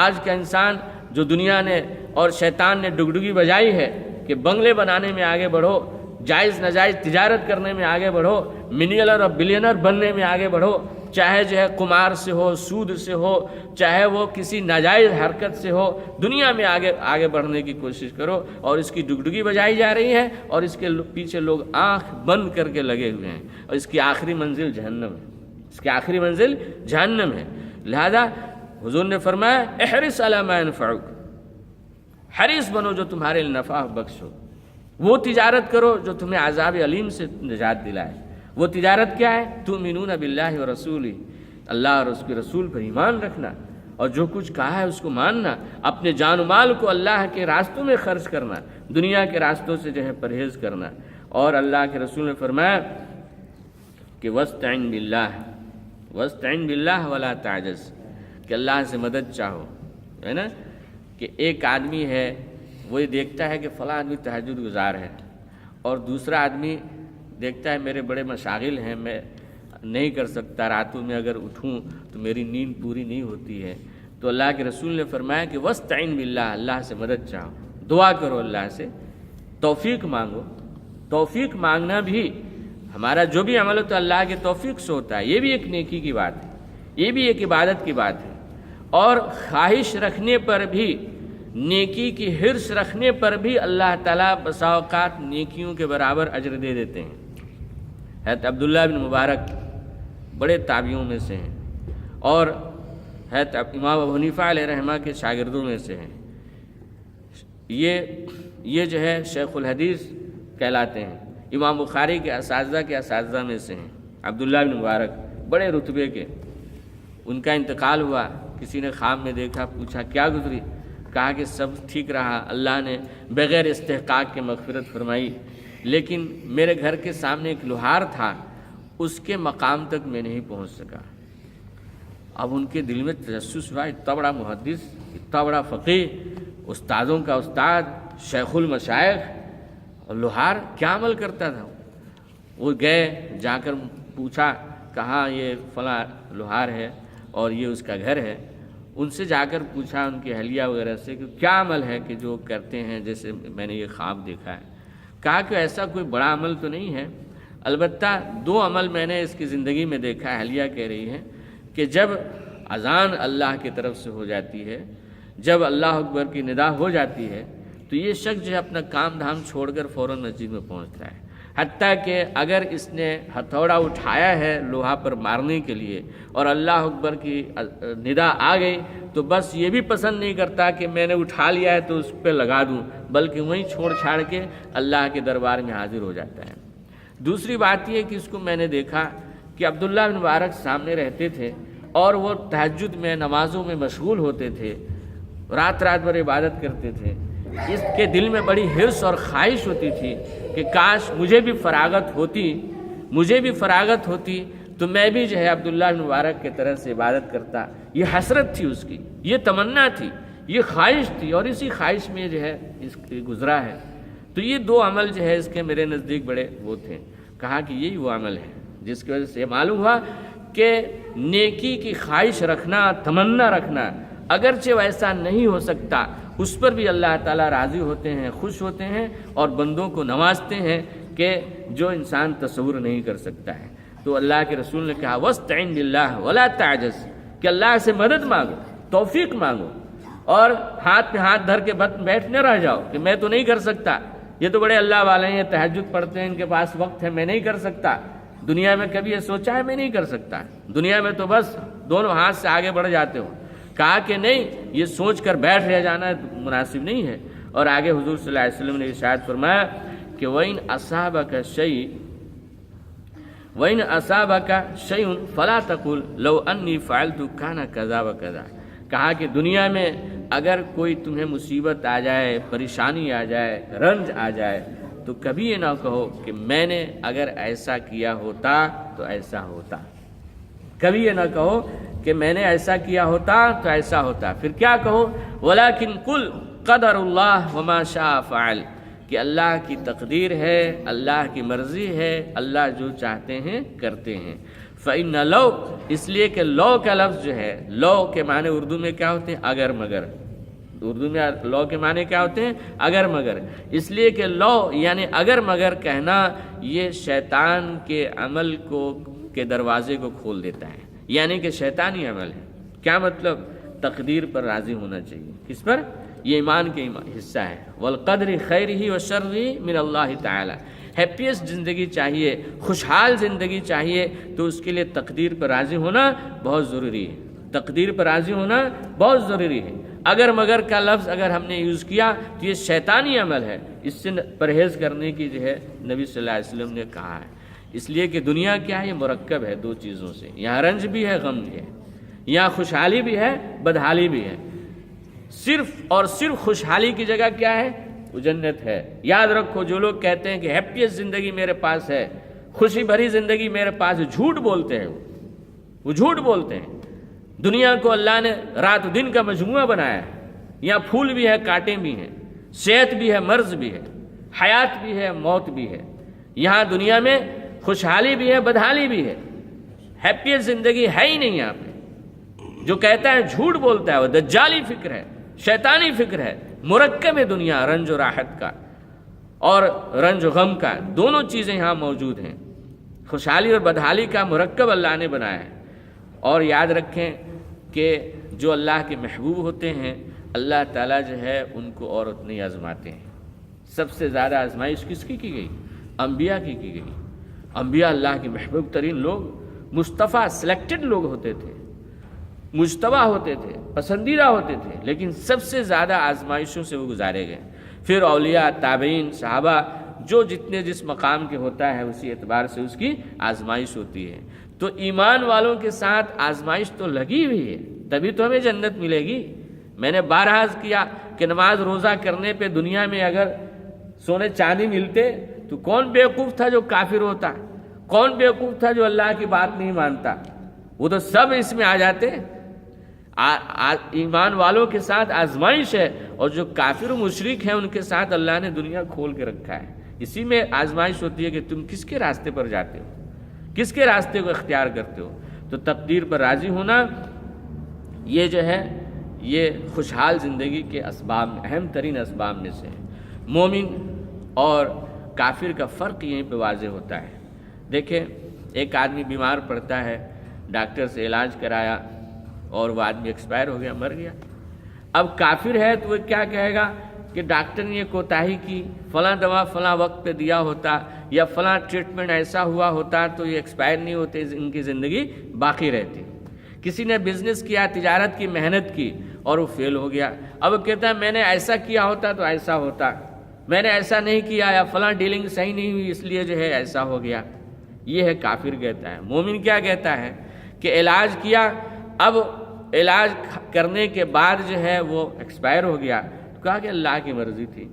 آج کا انسان جو دنیا نے اور شیطان نے ڈگڈگی بجائی ہے کہ بنگلے بنانے میں آگے بڑھو، جائز ناجائز تجارت کرنے میں آگے بڑھو، ملینئر اور بلینئر بننے میں آگے بڑھو، چاہے جو ہے قمار سے ہو، سود سے ہو، چاہے وہ کسی ناجائز حرکت سے ہو، دنیا میں آگے بڑھنے کی کوشش کرو، اور اس کی ڈگڈگی بجائی جا رہی ہے اور اس کے پیچھے لوگ آنکھ بند کر کے لگے ہوئے ہیں، اور اس کی آخری منزل جہنم ہے، اس کی آخری منزل جہنم ہے۔ لہذا حضور نے فرمایا احرص علی ما ينفعک، حریص بنو جو تمہارے لیے نفع بخش ہو، وہ تجارت کرو جو تمہیں عذاب علیم سے نجات دلائے۔ وہ تجارت کیا ہے؟ تؤمنون باللہ ورسولہ، اللہ اور اس کے رسول پر ایمان رکھنا، اور جو کچھ کہا ہے اس کو ماننا، اپنے جان و مال کو اللہ کے راستوں میں خرچ کرنا، دنیا کے راستوں سے جو ہے پرہیز کرنا۔ اور اللہ کے رسول نے فرمایا کہ واستعن باللہ ولا تعجز، کہ اللہ سے مدد چاہو، ہے نا؟ کہ ایک آدمی ہے وہ یہ دیکھتا ہے کہ فلاں آدمی تہجد گزار ہے، اور دوسرا آدمی دیکھتا ہے میرے بڑے مشاغل ہیں، میں نہیں کر سکتا، راتوں میں اگر اٹھوں تو میری نیند پوری نہیں ہوتی ہے۔ تو اللہ کے رسول نے فرمایا کہ واستعن باللہ، اللہ سے مدد چاہو، دعا کرو، اللہ سے توفیق مانگو۔ توفیق مانگنا بھی ہمارا جو بھی عمل ہوتا ہے اللہ کے توفیق سے ہوتا ہے، یہ بھی ایک نیکی کی بات ہے، یہ بھی ایک عبادت کی بات ہے۔ اور خواہش رکھنے پر بھی، نیکی کی حرص رکھنے پر بھی اللہ تعالیٰ بسا اوقات نیکیوں کے برابر اجر دے دیتے ہیں۔ حضرت عبداللہ بن مبارک بڑے تابعیوں میں سے ہیں، اور حضرت امام ابو حنیفہ علیہ رحمہ کے شاگردوں میں سے ہیں۔ یہ جو ہے شیخ الحدیث کہلاتے ہیں، امام بخاری کے اساتذہ میں سے ہیں۔ عبداللہ بن مبارک بڑے رتبے کے، ان کا انتقال ہوا، کسی نے خواب میں دیکھا، پوچھا کیا گزری؟ کہا کہ سب ٹھیک رہا، اللہ نے بغیر استحقاق کے مغفرت فرمائی، لیکن میرے گھر کے سامنے ایک لوہار تھا، اس کے مقام تک میں نہیں پہنچ سکا۔ اب ان کے دل میں تجسس ہوا، اتنا بڑا محدث، اتنا بڑا فقیہ، استادوں کا استاد، شیخ المشائخ، اور لوہار کیا عمل کرتا تھا؟ وہ گئے، جا کر پوچھا، کہا یہ فلاں لوہار ہے اور یہ اس کا گھر ہے۔ ان سے جا کر پوچھا، ان کی اہلیہ وغیرہ سے، کہ کیا عمل ہے کہ جو کرتے ہیں جیسے میں نے یہ خواب دیکھا ہے؟ کہا کہ ایسا کوئی بڑا عمل تو نہیں ہے، البتہ 2 عمل میں نے اس کی زندگی میں دیکھا ہے، اہلیہ کہہ رہی ہے کہ جب اذان اللہ کی طرف سے ہو جاتی ہے، جب اللہ اکبر کی ندا ہو جاتی ہے، تو یہ شخص جو ہے اپنا کام دھام چھوڑ کر فوراً مسجد میں پہنچتا ہے، حتیٰ کہ اگر اس نے ہتھوڑا اٹھایا ہے لوہا پر مارنے کے لیے اور اللہ اکبر کی ندا آ گئی تو بس یہ بھی پسند نہیں کرتا کہ میں نے اٹھا لیا ہے تو اس پہ لگا دوں، بلکہ وہیں چھوڑ چھاڑ کے اللہ کے دربار میں حاضر ہو جاتا ہے۔ دوسری بات یہ کہ اس کو میں نے دیکھا کہ عبداللہ بن مبارک سامنے رہتے تھے اور وہ تہجد میں نمازوں میں مشغول ہوتے تھے، رات رات بھر عبادت کرتے تھے۔ اس کے دل میں بڑی حرص اور خواہش ہوتی تھی کہ کاش مجھے بھی فراغت ہوتی تو میں بھی جو ہے عبداللہ بن مبارک کی طرح سے عبادت کرتا۔ یہ حسرت تھی اس کی، یہ تمنا تھی، یہ خواہش تھی، اور اسی خواہش میں جو ہے اس کی گزرا ہے۔ تو یہ 2 عمل جو ہے اس کے میرے نزدیک بڑے وہ تھے۔ کہا کہ یہی وہ عمل ہے جس کی وجہ سے معلوم ہوا کہ نیکی کی خواہش رکھنا، تمنا رکھنا، اگرچہ ویسا نہیں ہو سکتا، اس پر بھی اللہ تعالیٰ راضی ہوتے ہیں، خوش ہوتے ہیں اور بندوں کو نوازتے ہیں کہ جو انسان تصور نہیں کر سکتا ہے۔ تو اللہ کے رسول نے کہا وَاسْتَعِنْ بِاللَّهِ وَلَا تَعْجَزْ، کہ اللہ سے مدد مانگو، توفیق مانگو، اور ہاتھ پہ ہاتھ دھر کے بیٹھ نہ رہ جاؤ کہ میں تو نہیں کر سکتا، یہ تو بڑے اللہ والے ہیں، تہجد پڑھتے ہیں، ان کے پاس وقت ہے، میں نہیں کر سکتا۔ دنیا میں کبھی یہ سوچا ہے میں نہیں کر سکتا؟ دنیا میں تو بس دونوں ہاتھ سے آگے بڑھ جاتے ہو۔ کہا کہ نہیں، یہ سوچ کر بیٹھ رہ جانا مناسب نہیں ہے۔ اور آگے حضور صلی اللہ علیہ وسلم نے ارشاد فرمایا کہ وَإِنْ أَصَابَكَ شَيْءٌ فَلَا تَقُلْ لَوْ أَنِّي فَعَلْتُ كَانَ كَذَا وَكَذَا۔ کہا کہ دنیا میں اگر کوئی تمہیں مصیبت آ جائے، پریشانی آ جائے، رنج آ جائے، تو کبھی یہ نہ کہو کہ میں نے اگر ایسا کیا ہوتا تو ایسا ہوتا۔ کبھی یہ نہ کہو کہ میں نے ایسا کیا ہوتا تو ایسا ہوتا۔ پھر کیا کہو؟ وَلَكِنْ قُلْ قَدَرُ اللَّهِ وَمَا شَاءَ فَعَلَ، کہ اللہ کی تقدیر ہے، اللہ کی مرضی ہے، اللہ جو چاہتے ہیں کرتے ہیں۔ فَإِنَّ لَوْ، اس لیے کہ لو کا لفظ جو ہے، لو کے معنی اردو میں کیا ہوتے ہیں؟ اگر مگر۔ اردو میں لو کے معنی کیا ہوتے ہیں؟ اگر مگر۔ اس لیے کہ لو یعنی اگر مگر کہنا یہ شیطان کے عمل کے دروازے کو کھول دیتا ہے، یعنی کہ شیطانی عمل ہے۔ کیا مطلب؟ تقدیر پر راضی ہونا چاہیے۔ کس پر؟ یہ ایمان کے حصہ ہے۔ والقدر خیرہ وشرہ من اللہ تعالی، ہیپیسٹ زندگی چاہیے، خوشحال زندگی چاہیے تو اس کے لیے تقدیر پر راضی ہونا بہت ضروری ہے۔ تقدیر پر راضی ہونا بہت ضروری ہے۔ اگر مگر کا لفظ اگر ہم نے یوز کیا تو یہ شیطانی عمل ہے، اس سے پرہیز کرنے کی جو ہے نبی صلی اللہ علیہ وسلم نے کہا ہے۔ اس لیے کہ دنیا کیا ہے؟ یہ مرکب ہے 2 چیزوں سے، یہاں رنج بھی ہے، غم بھی ہے، یہاں خوشحالی بھی ہے، بدحالی بھی ہے۔ صرف اور صرف خوشحالی کی جگہ کیا ہے؟ وہ جنت ہے۔ یاد رکھو، جو لوگ کہتے ہیں کہ ہیپیسٹ زندگی میرے پاس ہے، خوشی بھری زندگی میرے پاس ہے، جھوٹ بولتے ہیں، وہ جھوٹ بولتے ہیں۔ دنیا کو اللہ نے رات و دن کا مجموعہ بنایا ہے، یہاں پھول بھی ہے، کانٹے بھی ہیں، صحت بھی ہے، مرض بھی ہے، حیات بھی ہے، موت بھی ہے۔ یہاں دنیا میں خوشحالی بھی ہے، بدحالی بھی ہے، ہیپیسٹ زندگی ہے ہی نہیں یہاں پہ۔ جو کہتا ہے جھوٹ بولتا ہے، وہ دجالی فکر ہے، شیطانی فکر ہے۔ مرکب ہے دنیا، رنج و راحت کا اور رنج و غم کا، دونوں چیزیں یہاں موجود ہیں۔ خوشحالی اور بدحالی کا مرکب اللہ نے بنایا ہے۔ اور یاد رکھیں کہ جو اللہ کے محبوب ہوتے ہیں، اللہ تعالیٰ جو ہے ان کو اور اتنے آزماتے ہیں۔ سب سے زیادہ آزمائش کس کی گئی؟ انبیاء کی گئی۔ انبیاء اللہ کے محبوب ترین لوگ، مصطفیٰ سلیکٹڈ لوگ ہوتے تھے، مجتبی ہوتے تھے، پسندیدہ ہوتے تھے، لیکن سب سے زیادہ آزمائشوں سے وہ گزارے گئے۔ پھر اولیاء، تابعین، صحابہ، جو جتنے جس مقام کے ہوتا ہے اسی اعتبار سے اس کی آزمائش ہوتی ہے۔ تو ایمان والوں کے ساتھ آزمائش تو لگی ہوئی ہے، تبھی تو ہمیں جنت ملے گی۔ میں نے بارہا عرض کیا کہ نماز روزہ کرنے پہ دنیا میں اگر سونے چاندی ملتے تو کون بیوقوف تھا جو کافر ہوتا؟ کون بیوقوف تھا جو اللہ کی بات نہیں مانتا؟ وہ تو سب اس میں آ جاتے۔ ایمان والوں کے ساتھ آزمائش ہے، اور جو کافر و مشرک ہیں ان کے ساتھ اللہ نے دنیا کھول کے رکھا ہے۔ اسی میں آزمائش ہوتی ہے کہ تم کس کے راستے پر جاتے ہو، کس کے راستے کو اختیار کرتے ہو۔ تو تقدیر پر راضی ہونا یہ جو ہے یہ خوشحال زندگی کے اسباب میں اہم ترین اسباب میں سے ہے۔ مومن اور کافر کا فرق یہیں پہ واضح ہوتا ہے۔ دیکھیں ایک آدمی بیمار پڑتا ہے، ڈاکٹر سے علاج کرایا اور وہ آدمی ایکسپائر ہو گیا، مر گیا۔ اب کافر ہے تو وہ کیا کہے گا کہ ڈاکٹر نے یہ کوتاہی کی، فلاں دوا فلاں وقت پہ دیا ہوتا یا فلاں ٹریٹمنٹ ایسا ہوا ہوتا تو یہ ایکسپائر نہیں ہوتے، ان کی زندگی باقی رہتی۔ کسی نے بزنس کیا، تجارت کی، محنت کی اور وہ فیل ہو گیا، اب وہ کہتا ہے میں نے ایسا کیا ہوتا تو ایسا ہوتا، میں نے ایسا نہیں کیا یا فلاں ڈیلنگ صحیح نہیں ہوئی اس لیے جو ہے ایسا ہو گیا۔ یہ ہے کافر کہتا ہے۔ مومن کیا کہتا ہے کہ علاج کیا، اب علاج کرنے کے بعد جو ہے وہ ایکسپائر ہو گیا، تو کہا کہ اللہ کی مرضی تھی،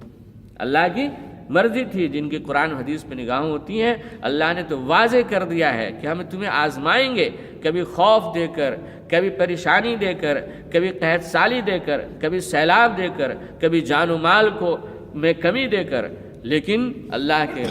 اللہ کی مرضی تھی۔ جن کی قرآن حدیث پہ نگاہیں ہوتی ہیں، اللہ نے تو واضح کر دیا ہے کہ ہم تمہیں آزمائیں گے، کبھی خوف دے کر، کبھی پریشانی دے کر، کبھی قحط سالی دے کر، کبھی سیلاب دے کر، کبھی جان و مال کو میں کمی دے کر، لیکن اللہ کے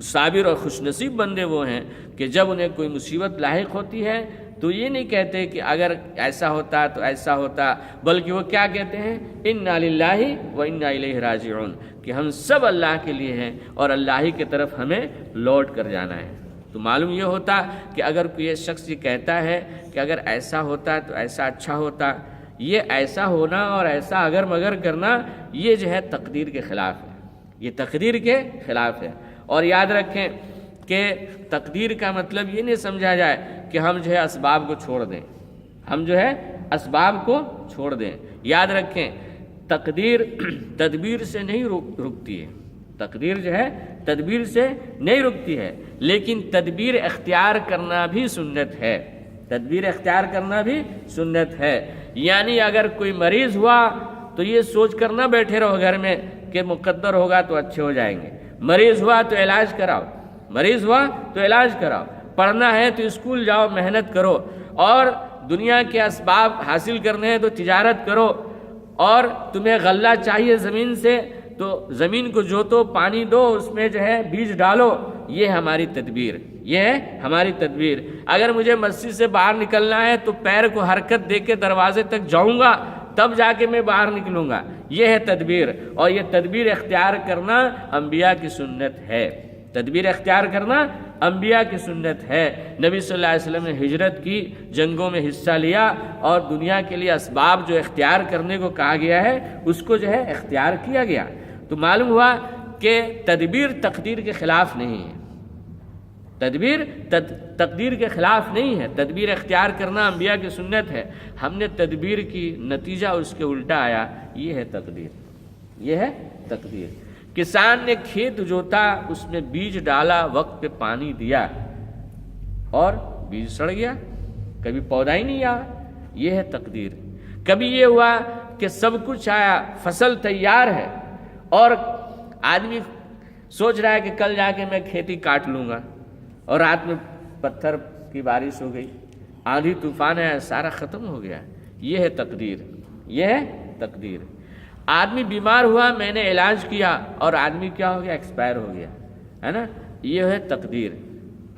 صابر اور خوش نصیب بندے وہ ہیں کہ جب انہیں کوئی مصیبت لاحق ہوتی ہے تو یہ نہیں کہتے کہ اگر ایسا ہوتا تو ایسا ہوتا، بلکہ وہ کیا کہتے ہیں، انا للہ و انا الیہ راجعون، کہ ہم سب اللہ کے لیے ہیں اور اللہ ہی کی طرف ہمیں لوٹ کر جانا ہے۔ تو معلوم یہ ہوتا کہ اگر کوئی شخص یہ کہتا ہے کہ اگر ایسا ہوتا تو ایسا اچھا ہوتا، یہ ایسا ہونا اور ایسا اگر مگر کرنا یہ جو ہے تقدیر کے خلاف ہے، یہ تقدیر کے خلاف ہے۔ اور یاد رکھیں کہ تقدیر کا مطلب یہ نہیں سمجھا جائے کہ ہم جو ہے اسباب کو چھوڑ دیں، ہم جو ہے اسباب کو چھوڑ دیں۔ یاد رکھیں تقدیر تدبیر سے نہیں رکتی ہے، تقدیر جو ہے تدبیر سے نہیں رکتی ہے، لیکن تدبیر اختیار کرنا بھی سنت ہے، تدبیر اختیار کرنا بھی سنت ہے۔ یعنی اگر کوئی مریض ہوا تو یہ سوچ کر نہ بیٹھے رہو گھر میں کہ مقدر ہوگا تو اچھے ہو جائیں گے، مریض ہوا تو علاج کراؤ، مریض ہوا تو علاج کراؤ، پڑھنا ہے تو اسکول جاؤ، محنت کرو، اور دنیا کے اسباب حاصل کرنے ہیں تو تجارت کرو، اور تمہیں غلہ چاہیے زمین سے تو زمین کو جوتو، پانی دو، اس میں جو ہے بیج ڈالو، یہ ہماری تدبیر، یہ ہے ہماری تدبیر۔ اگر مجھے مسجد سے باہر نکلنا ہے تو پیر کو حرکت دے کے دروازے تک جاؤں گا تب جا کے میں باہر نکلوں گا، یہ ہے تدبیر، اور یہ تدبیر اختیار کرنا انبیاء کی سنت ہے، تدبیر اختیار کرنا انبیاء کی سنت ہے۔ نبی صلی اللہ علیہ وسلم نے ہجرت کی، جنگوں میں حصہ لیا، اور دنیا کے لیے اسباب جو اختیار کرنے کو کہا گیا ہے اس کو جو ہے اختیار کیا گیا۔ تو معلوم ہوا کہ تدبیر تقدیر کے خلاف نہیں ہے، تدبیر تقدیر کے خلاف نہیں ہے، تدبیر اختیار کرنا انبیاء کی سنت ہے۔ ہم نے تدبیر کی، نتیجہ اس کے الٹا آیا، یہ ہے تقدیر، یہ ہے تقدیر۔ کسان نے کھیت جوتا، اس میں بیج ڈالا، وقت پہ پانی دیا، اور بیج سڑ گیا، کبھی پودا ہی نہیں آیا، یہ ہے تقدیر۔ کبھی یہ ہوا کہ سب کچھ آیا، فصل تیار ہے، اور آدمی سوچ رہا ہے کہ کل جا کے میں کھیتی کاٹ لوں گا، اور رات میں پتھر کی بارش ہو گئی، آندھی طوفان ہے، سارا ختم ہو گیا، یہ ہے تقدیر، یہ ہے تقدیر۔ آدمی بیمار ہوا، میں نے علاج کیا اور آدمی کیا ہو گیا، ایکسپائر ہو گیا، ہے نا، یہ ہے تقدیر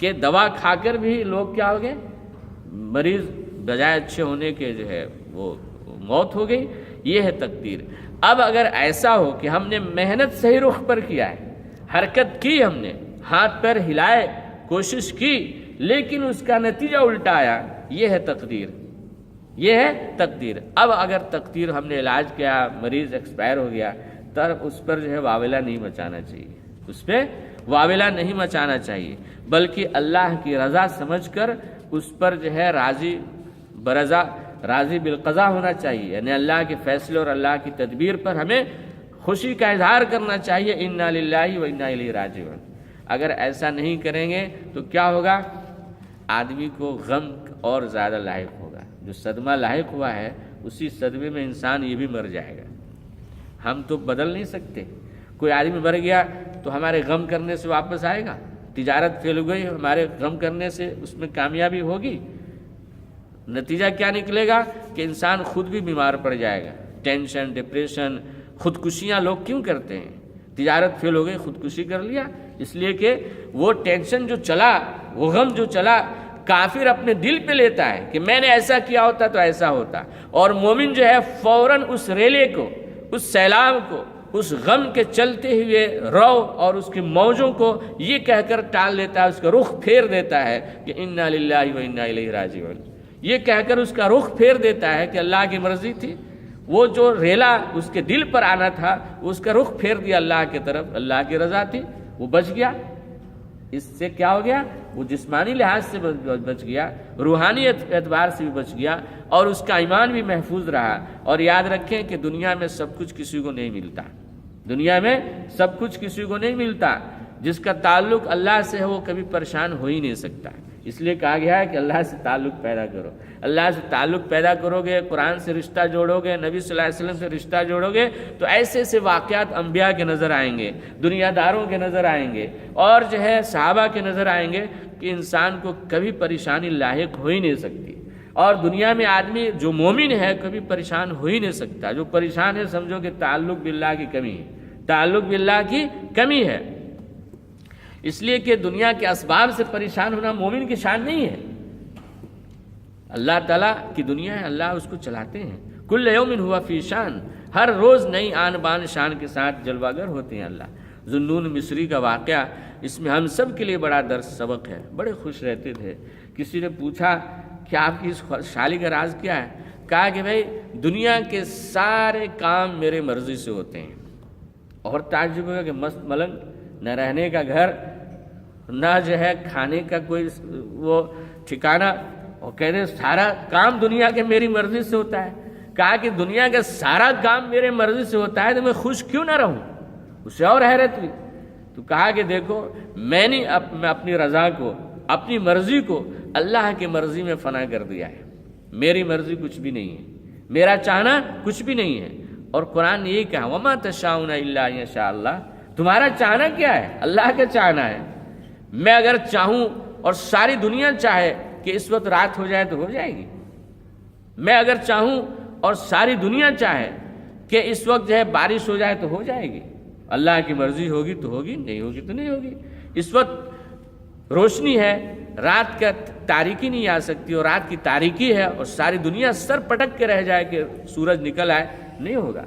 کہ دوا کھا کر بھی لوگ کیا ہو گئے، مریض بجائے اچھے ہونے کے جو ہے وہ موت ہو گئی، یہ ہے تقدیر۔ اب اگر ایسا ہو کہ ہم نے محنت صحیح رخ پر کیا ہے، حرکت کی، ہم نے ہاتھ پیر ہلائے، کوشش کی، لیکن اس کا نتیجہ الٹا آیا، یہ ہے تقدیر، یہ ہے تقدیر۔ اب اگر تقدیر ہم نے علاج کیا، مریض ایکسپائر ہو گیا، تب اس پر جو ہے واویلا نہیں مچانا چاہیے، اس پہ واویلا نہیں مچانا چاہیے، بلکہ اللہ کی رضا سمجھ کر اس پر جو ہے راضی برضا، راضی بالقضا ہونا چاہیے، یعنی اللہ کے فیصلے اور اللہ کی تدبیر پر ہمیں خوشی کا اظہار کرنا چاہیے، انا للہ و انا الیہ راجعون۔ اگر ایسا نہیں کریں گے تو کیا ہوگا، آدمی کو غم اور زیادہ لاحق ہوگا، جو صدمہ لاحق ہوا ہے اسی صدمے میں انسان یہ بھی مر جائے گا۔ ہم تو بدل نہیں سکتے، کوئی آدمی مر گیا تو ہمارے غم کرنے سے واپس آئے گا، تجارت فیل ہو گئی، ہمارے غم کرنے سے اس میں کامیابی ہوگی، نتیجہ کیا نکلے گا کہ انسان خود بھی بیمار پڑ جائے گا، ٹینشن، ڈپریشن، خودکشیاں لوگ کیوں کرتے ہیں، تجارت فیل ہو گئی خودکشی کر لیا، اس لیے کہ وہ ٹینشن جو چلا، وہ غم جو چلا، کافر اپنے دل پہ لیتا ہے کہ میں نے ایسا کیا ہوتا تو ایسا ہوتا، اور مومن جو ہے فوراً اس ریلے کو، اس سیلاب کو، اس غم کے چلتے ہوئے رو اور اس کی موجوں کو یہ کہہ کر ٹال دیتا ہے، اس کا رخ پھیر دیتا ہے کہ انا للہ و انا الیہ راجعون، یہ کہہ کر اس کا رخ پھیر دیتا ہے کہ اللہ کی مرضی تھی، وہ جو ریلا اس کے دل پر آنا تھا اس کا رخ پھیر دیا اللہ کی طرف، اللہ کی رضا تھی، وہ بچ گیا۔ اس سے کیا ہو گیا؟ وہ جسمانی لحاظ سے بچ گیا، روحانی اعتبار سے بھی بچ گیا، اور اس کا ایمان بھی محفوظ رہا۔ اور یاد رکھیں کہ دنیا میں سب کچھ کسی کو نہیں ملتا، دنیا میں سب کچھ کسی کو نہیں ملتا، جس کا تعلق اللہ سے ہے وہ کبھی پریشان ہو ہی نہیں سکتا۔ اس لیے کہا گیا ہے کہ اللہ سے تعلق پیدا کرو، اللہ سے تعلق پیدا کرو گے، قرآن سے رشتہ جوڑو گے، نبی صلی اللہ علیہ وسلم سے رشتہ جوڑو گے تو ایسے ایسے واقعات انبیاء کے نظر آئیں گے، دنیا داروں کے نظر آئیں گے، اور جو ہے صحابہ کے نظر آئیں گے کہ انسان کو کبھی پریشانی لاحق ہو ہی نہیں سکتی۔ اور دنیا میں آدمی جو مومن ہے کبھی پریشان ہو ہی نہیں سکتا، جو پریشان ہے سمجھو کہ تعلق باللہ کی کمی ہے، تعلق باللہ کی کمی ہے۔ اس لیے کہ دنیا کے اسباب سے پریشان ہونا مومن کی شان نہیں ہے، اللہ تعالیٰ کی دنیا ہے، اللہ اس کو چلاتے ہیں، کل یوم ہوا فی شان، ہر روز نئی آن بان شان کے ساتھ جلوہ گر ہوتے ہیں اللہ۔ ذوالنون مصری کا واقعہ اس میں ہم سب کے لیے بڑا درس سبق ہے، بڑے خوش رہتے تھے۔ کسی نے پوچھا کہ آپ کی اس خوشحالی کا راز کیا ہے؟ کہا کہ بھائی دنیا کے سارے کام میرے مرضی سے ہوتے ہیں، اور تعجب ہوگا کہ مست ملنگ، نہ رہنے کا گھر، نہ جو ہے کھانے کا کوئی وہ ٹھکانہ، اور کہتے ہیں سارا کام دنیا کے میری مرضی سے ہوتا ہے۔ کہا کہ دنیا کا سارا کام میرے مرضی سے ہوتا ہے تو میں خوش کیوں نہ رہوں؟ اسے اور حیرت ہوئی تو کہا کہ دیکھو میں نے اپنی رضا کو، اپنی مرضی کو اللہ کی مرضی میں فنا کر دیا ہے، میری مرضی کچھ بھی نہیں ہے، میرا چاہنا کچھ بھی نہیں ہے۔ اور قرآن نے یہ کہا وما تشاؤون الا ان یشاء اللہ، تمہارا چاہنا کیا ہے؟ اللہ کا چاہنا ہے۔ میں اگر چاہوں اور ساری دنیا چاہے کہ اس وقت رات ہو جائے تو ہو جائے گی، میں اگر چاہوں اور ساری دنیا چاہے کہ اس وقت جو ہے بارش ہو جائے تو ہو جائے گی، اللہ کی مرضی ہوگی تو ہوگی، نہیں ہوگی تو نہیں ہوگی۔ اس وقت روشنی ہے، رات کا تاریکی نہیں آ سکتی، اور رات کی تاریکی ہے اور ساری دنیا سر پٹک کے رہ جائے کہ سورج نکل آئے، نہیں ہوگا۔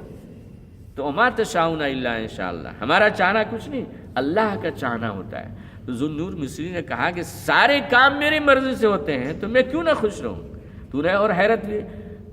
تو وما تشاؤون الا ان شاء اللہ، ہمارا چاہنا کچھ نہیں، اللہ کا چاہنا ہوتا ہے۔ تو ذوالنور مصری نے کہا کہ سارے کام میری مرضی سے ہوتے ہیں تو میں کیوں نہ خوش رہوں؟ تو نے اور حیرت ہوئی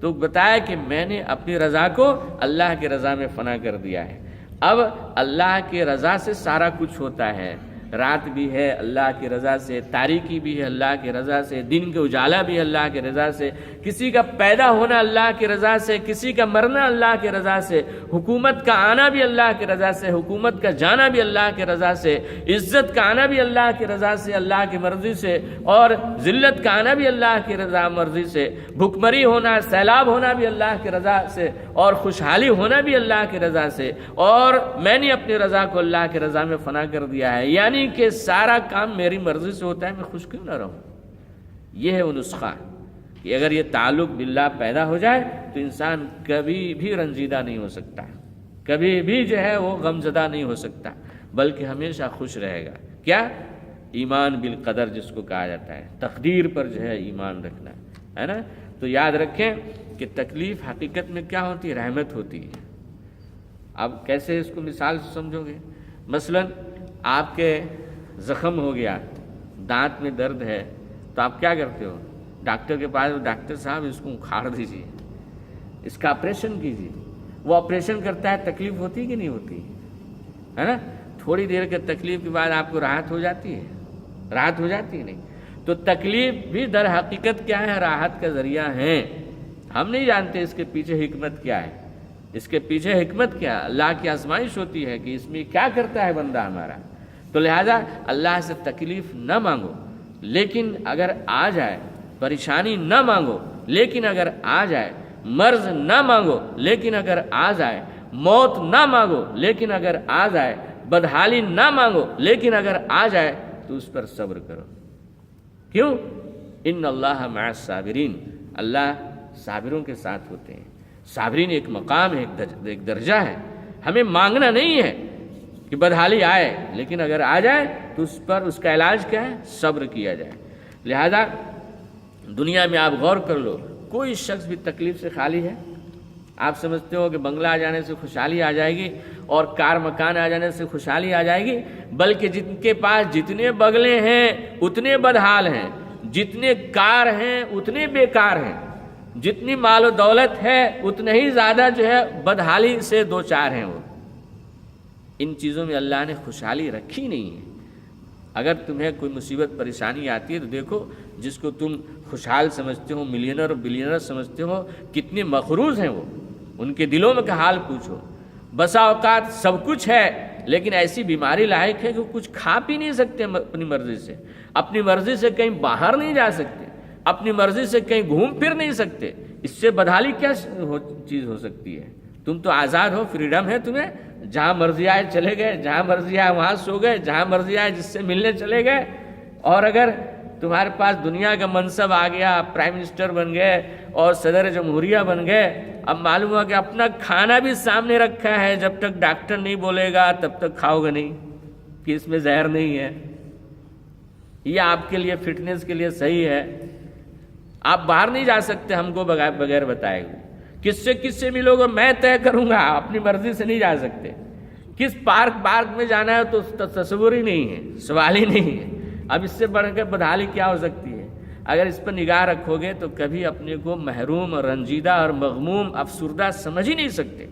تو بتایا کہ میں نے اپنی رضا کو اللہ کی رضا میں فنا کر دیا ہے۔ اب اللہ کی رضا سے سارا کچھ ہوتا ہے، رات بھی ہے اللہ کی رضا سے، تاریکی بھی ہے اللہ کی رضا سے، دن کے اجالا بھی اللہ کی رضا سے، کسی کا پیدا ہونا اللہ کی رضا سے، کسی کا مرنا اللہ کی رضا سے، حکومت کا آنا بھی اللہ کی رضا سے، حکومت کا جانا بھی اللہ کی رضا سے، عزت کا آنا بھی اللہ کی رضا سے، اللہ کی مرضی سے، اور ذلت کا آنا بھی اللہ کی رضا مرضی سے، بھکمری ہونا، سیلاب ہونا بھی اللہ کی رضا سے، اور خوشحالی ہونا بھی اللہ کی رضا سے، اور میں نے اپنی رضا کو اللہ کی رضا میں فنا کر دیا ہے، یعنی کہ سارا کام میری مرضی سے ہوتا ہے، میں خوش کیوں نہ رہوں؟ یہ ہے وہ نسخہ کہ اگر یہ تعلق باللہ پیدا ہو جائے تو انسان کبھی بھی رنجیدہ نہیں ہو سکتا، کبھی بھی جو ہے وہ غمزدہ نہیں ہو سکتا، بلکہ ہمیشہ خوش رہے گا۔ کیا؟ ایمان بالقدر جس کو کہا جاتا ہے، تقدیر پر جو ہے ایمان رکھنا ہے نا۔ تو یاد رکھیں کہ تکلیف حقیقت میں کیا ہوتی ہے؟ رحمت ہوتی ہے۔ اب کیسے اس کو مثال سے سمجھو گے؟ مثلاً آپ کے زخم ہو گیا، دانت میں درد ہے، تو آپ کیا کرتے ہو؟ ڈاکٹر کے پاس، ڈاکٹر صاحب اس کو اکھاڑ دیجیے، اس کا آپریشن کیجیے۔ وہ آپریشن کرتا ہے، تکلیف ہوتی کہ نہیں ہوتی ہے نا؟ تھوڑی دیر کے تکلیف کے بعد آپ کو راحت ہو جاتی ہے، راحت ہو جاتی ہے نہیں؟ تو تکلیف بھی در حقیقت کیا ہے؟ راحت کا ذریعہ ہے۔ ہم نہیں جانتے اس کے پیچھے حکمت کیا ہے، اس کے پیچھے حکمت کیا؟ اللہ کی آزمائش ہوتی ہے کہ اس میں کیا کرتا ہے بندہ ہمارا۔ تو لہذا اللہ سے تکلیف نہ مانگو، لیکن اگر آ جائے، پریشانی نہ مانگو لیکن اگر آ جائے، مرض نہ مانگو لیکن اگر آ جائے، موت نہ مانگو لیکن اگر آ جائے، بدحالی نہ مانگو لیکن اگر آ جائے تو اس پر صبر کرو۔ کیوں؟ ان اللہ مع الصابرین، اللہ صابروں کے ساتھ ہوتے ہیں۔ صابرین ایک مقام ہے، ایک درجہ ہے۔ ہمیں مانگنا نہیں ہے کہ بدحالی آئے، لیکن اگر آ جائے تو اس پر اس کا علاج کیا ہے؟ صبر کیا جائے۔ لہذا دنیا میں آپ غور کر لو، کوئی شخص بھی تکلیف سے خالی ہے؟ آپ سمجھتے ہو کہ بنگلہ آ جانے سے خوشحالی آ جائے گی اور کار مکان آ جانے سے خوشحالی آ جائے گی، بلکہ جن کے پاس جتنے بنگلے ہیں اتنے بدحال ہیں، جتنے کار ہیں اتنے بیکار ہیں، جتنی مال و دولت ہے اتنے ہی زیادہ جو ہے بدحالی سے دو چار ہیں وہ۔ ان چیزوں میں اللہ نے خوشحالی رکھی نہیں ہے۔ اگر تمہیں کوئی مصیبت پریشانی آتی ہے تو دیکھو جس کو تم خوشحال سمجھتے ہو، ملینر اور بلینر سمجھتے ہو، کتنے مقروض ہیں وہ، ان کے دلوں میں کا حال پوچھو۔ بسا اوقات سب کچھ ہے لیکن ایسی بیماری لاحق ہے کہ وہ کچھ کھا پی نہیں سکتے اپنی مرضی سے، اپنی مرضی سے کہیں باہر نہیں جا سکتے، اپنی مرضی سے کہیں گھوم پھر نہیں سکتے۔ اس سے بدحالی کیا چیز ہو سکتی ہے؟ تم تو آزاد ہو، فریڈم ہے تمہیں، جہاں مرضی آئے چلے گئے، جہاں مرضی آئے وہاں سو گئے، جہاں مرضی آئے جس سے ملنے چلے گئے۔ اور اگر تمہارے پاس دنیا کا منصب آ گیا، پرائم منسٹر بن گئے اور صدر جمہوریہ بن گئے، اب معلوم ہوا کہ اپنا کھانا بھی سامنے رکھا ہے، جب تک ڈاکٹر نہیں بولے گا تب تک کھاؤ گے نہیں کہ اس میں زہر نہیں ہے، یہ آپ کے لیے فٹنس کے لیے صحیح ہے۔ آپ باہر نہیں جا سکتے ہم کو بغیر بتائے ہوئے، کس سے ملو گے میں طے کروں گا، اپنی مرضی سے نہیں جا سکتے۔ کس پارک میں جانا ہے تو تصور ہی نہیں ہے، سوال ہی نہیں ہے۔ اب اس سے بڑھ کر بدحالی کیا ہو سکتی ہے؟ اگر اس پر نگاہ رکھو گے تو کبھی اپنے کو محروم اور رنجیدہ اور مغموم افسردہ سمجھ ہی نہیں سکتے۔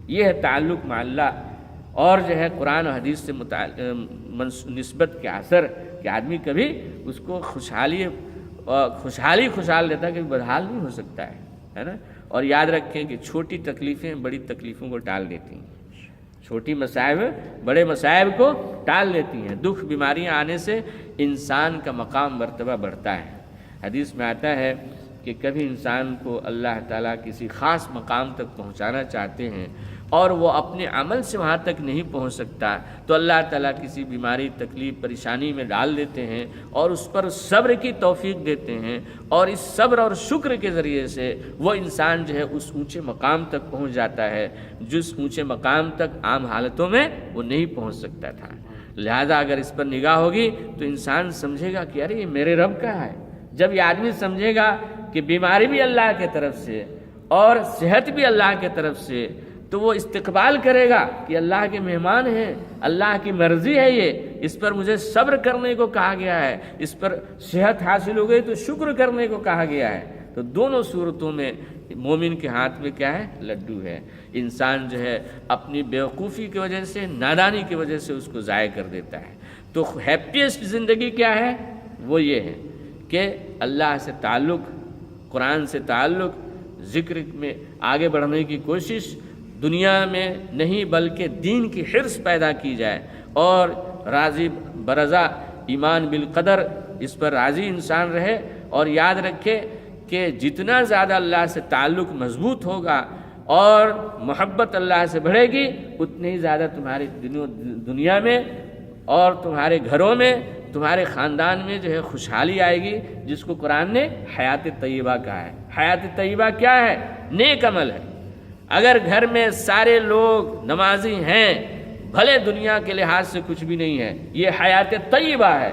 یہ ہے تعلق مع اللہ اور جو ہے قرآن و حدیث سے نسبت کے اثر کہ آدمی کبھی اس کو خوشحال لیتا ہے، کہ بدحال نہیں ہو سکتا ہے نا۔ اور یاد رکھیں کہ چھوٹی تکلیفیں بڑی تکلیفوں کو ٹال دیتی ہیں، چھوٹی مصائب بڑے مصائب کو ٹال دیتی ہیں۔ دکھ بیماریاں آنے سے انسان کا مقام مرتبہ بڑھتا ہے۔ حدیث میں آتا ہے کہ کبھی انسان کو اللہ تعالیٰ کسی خاص مقام تک پہنچانا چاہتے ہیں اور وہ اپنے عمل سے وہاں تک نہیں پہنچ سکتا تو اللہ تعالیٰ کسی بیماری، تکلیف، پریشانی میں ڈال دیتے ہیں اور اس پر صبر کی توفیق دیتے ہیں، اور اس صبر اور شکر کے ذریعے سے وہ انسان جو ہے اس اونچے مقام تک پہنچ جاتا ہے جس اونچے مقام تک عام حالتوں میں وہ نہیں پہنچ سکتا تھا۔ لہذا اگر اس پر نگاہ ہوگی تو انسان سمجھے گا کہ ارے یہ میرے رب کا ہے۔ جب یہ آدمی سمجھے گا کہ بیماری بھی اللہ کی طرف سے اور صحت بھی اللہ کی طرف سے، تو وہ استقبال کرے گا کہ اللہ کے مہمان ہیں، اللہ کی مرضی ہے، یہ اس پر مجھے صبر کرنے کو کہا گیا ہے، اس پر صحت حاصل ہو گئی تو شکر کرنے کو کہا گیا ہے۔ تو دونوں صورتوں میں مومن کے ہاتھ میں کیا ہے؟ لڈو ہے۔ انسان جو ہے اپنی بیوقوفی کی وجہ سے، نادانی کی وجہ سے اس کو ضائع کر دیتا ہے۔ تو ہیپیسٹ زندگی کیا ہے؟ وہ یہ ہے کہ اللہ سے تعلق، قرآن سے تعلق، ذکر میں آگے بڑھنے کی کوشش، دنیا میں نہیں بلکہ دین کی حرص پیدا کی جائے، اور راضی برضا ایمان بالقدر، اس پر راضی انسان رہے، اور یاد رکھے کہ جتنا زیادہ اللہ سے تعلق مضبوط ہوگا اور محبت اللہ سے بڑھے گی، اتنی ہی زیادہ تمہاری دنیا میں اور تمہارے گھروں میں، تمہارے خاندان میں جو ہے خوشحالی آئے گی، جس کو قرآن نے حیات طیبہ کہا ہے۔ حیات طیبہ کیا ہے؟ نیک عمل ہے۔ اگر گھر میں سارے لوگ نمازی ہیں، بھلے دنیا کے لحاظ سے کچھ بھی نہیں ہے، یہ حیات طیبہ ہے۔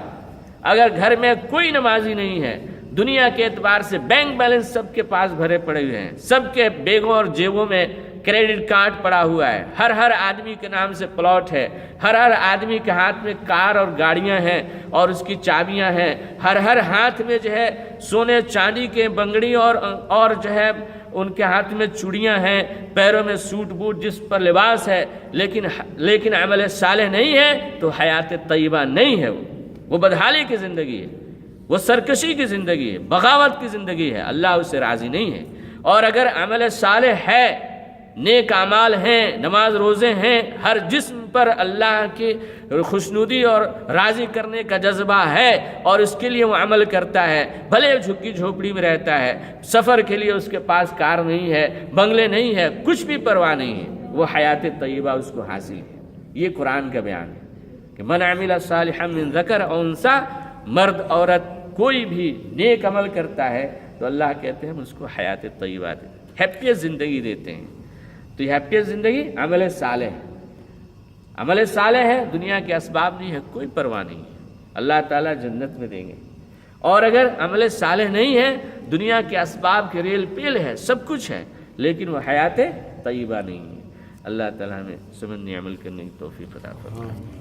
اگر گھر میں کوئی نمازی نہیں ہے، دنیا کے اعتبار سے بینک بیلنس سب کے پاس بھرے پڑے ہوئے ہیں، سب کے بیگوں اور جیبوں میں کریڈٹ کارڈ پڑا ہوا ہے، ہر آدمی کے نام سے پلاٹ ہے، ہر آدمی کے ہاتھ میں کار اور گاڑیاں ہیں اور اس کی چابیاں ہیں، ہر ہاتھ میں جو ہے سونے چاندی کے بنگڑی اور جو ہے ان کے ہاتھ میں چوڑیاں ہیں، پیروں میں سوٹ بوٹ، جس پر لباس ہے، لیکن عمل صالح نہیں ہے تو حیات طیبہ نہیں ہے۔ وہ بدحالی کی زندگی ہے، وہ سرکشی کی زندگی ہے، بغاوت کی زندگی ہے، اللہ اس سے راضی نہیں ہے۔ اور اگر عمل صالح ہے، نیک اعمال ہیں، نماز روزے ہیں، ہر جسم پر اللہ کی خوشنودی اور راضی کرنے کا جذبہ ہے اور اس کے لیے وہ عمل کرتا ہے، بھلے جھکی جھوپڑی میں رہتا ہے، سفر کے لیے اس کے پاس کار نہیں ہے، بنگلے نہیں ہے، کچھ بھی پرواہ نہیں ہے، وہ حیات طیبہ اس کو حاصل ہے۔ یہ قرآن کا بیان ہے کہ من عمل صالحا من ذکر او انثی، مرد عورت کوئی بھی نیک عمل کرتا ہے تو اللہ کہتے ہیں ہم اس کو حیات طیبہ دیتے ہیں، ہیپیسٹ زندگی دیتے ہیں۔ تو یہ ہیپیسٹ زندگی عمل صالح ہے، عمل صالح ہے، دنیا کے اسباب نہیں ہے، کوئی پرواہ نہیں ہے، اللہ تعالیٰ جنت میں دیں گے۔ اور اگر عمل صالح نہیں ہے، دنیا کے اسباب کے ریل پیل ہے، سب کچھ ہے، لیکن وہ حیات طیبہ نہیں ہے۔ اللہ تعالیٰ ہمیں سمجھنے عمل کرنے کی توفیق عطا فرمائے۔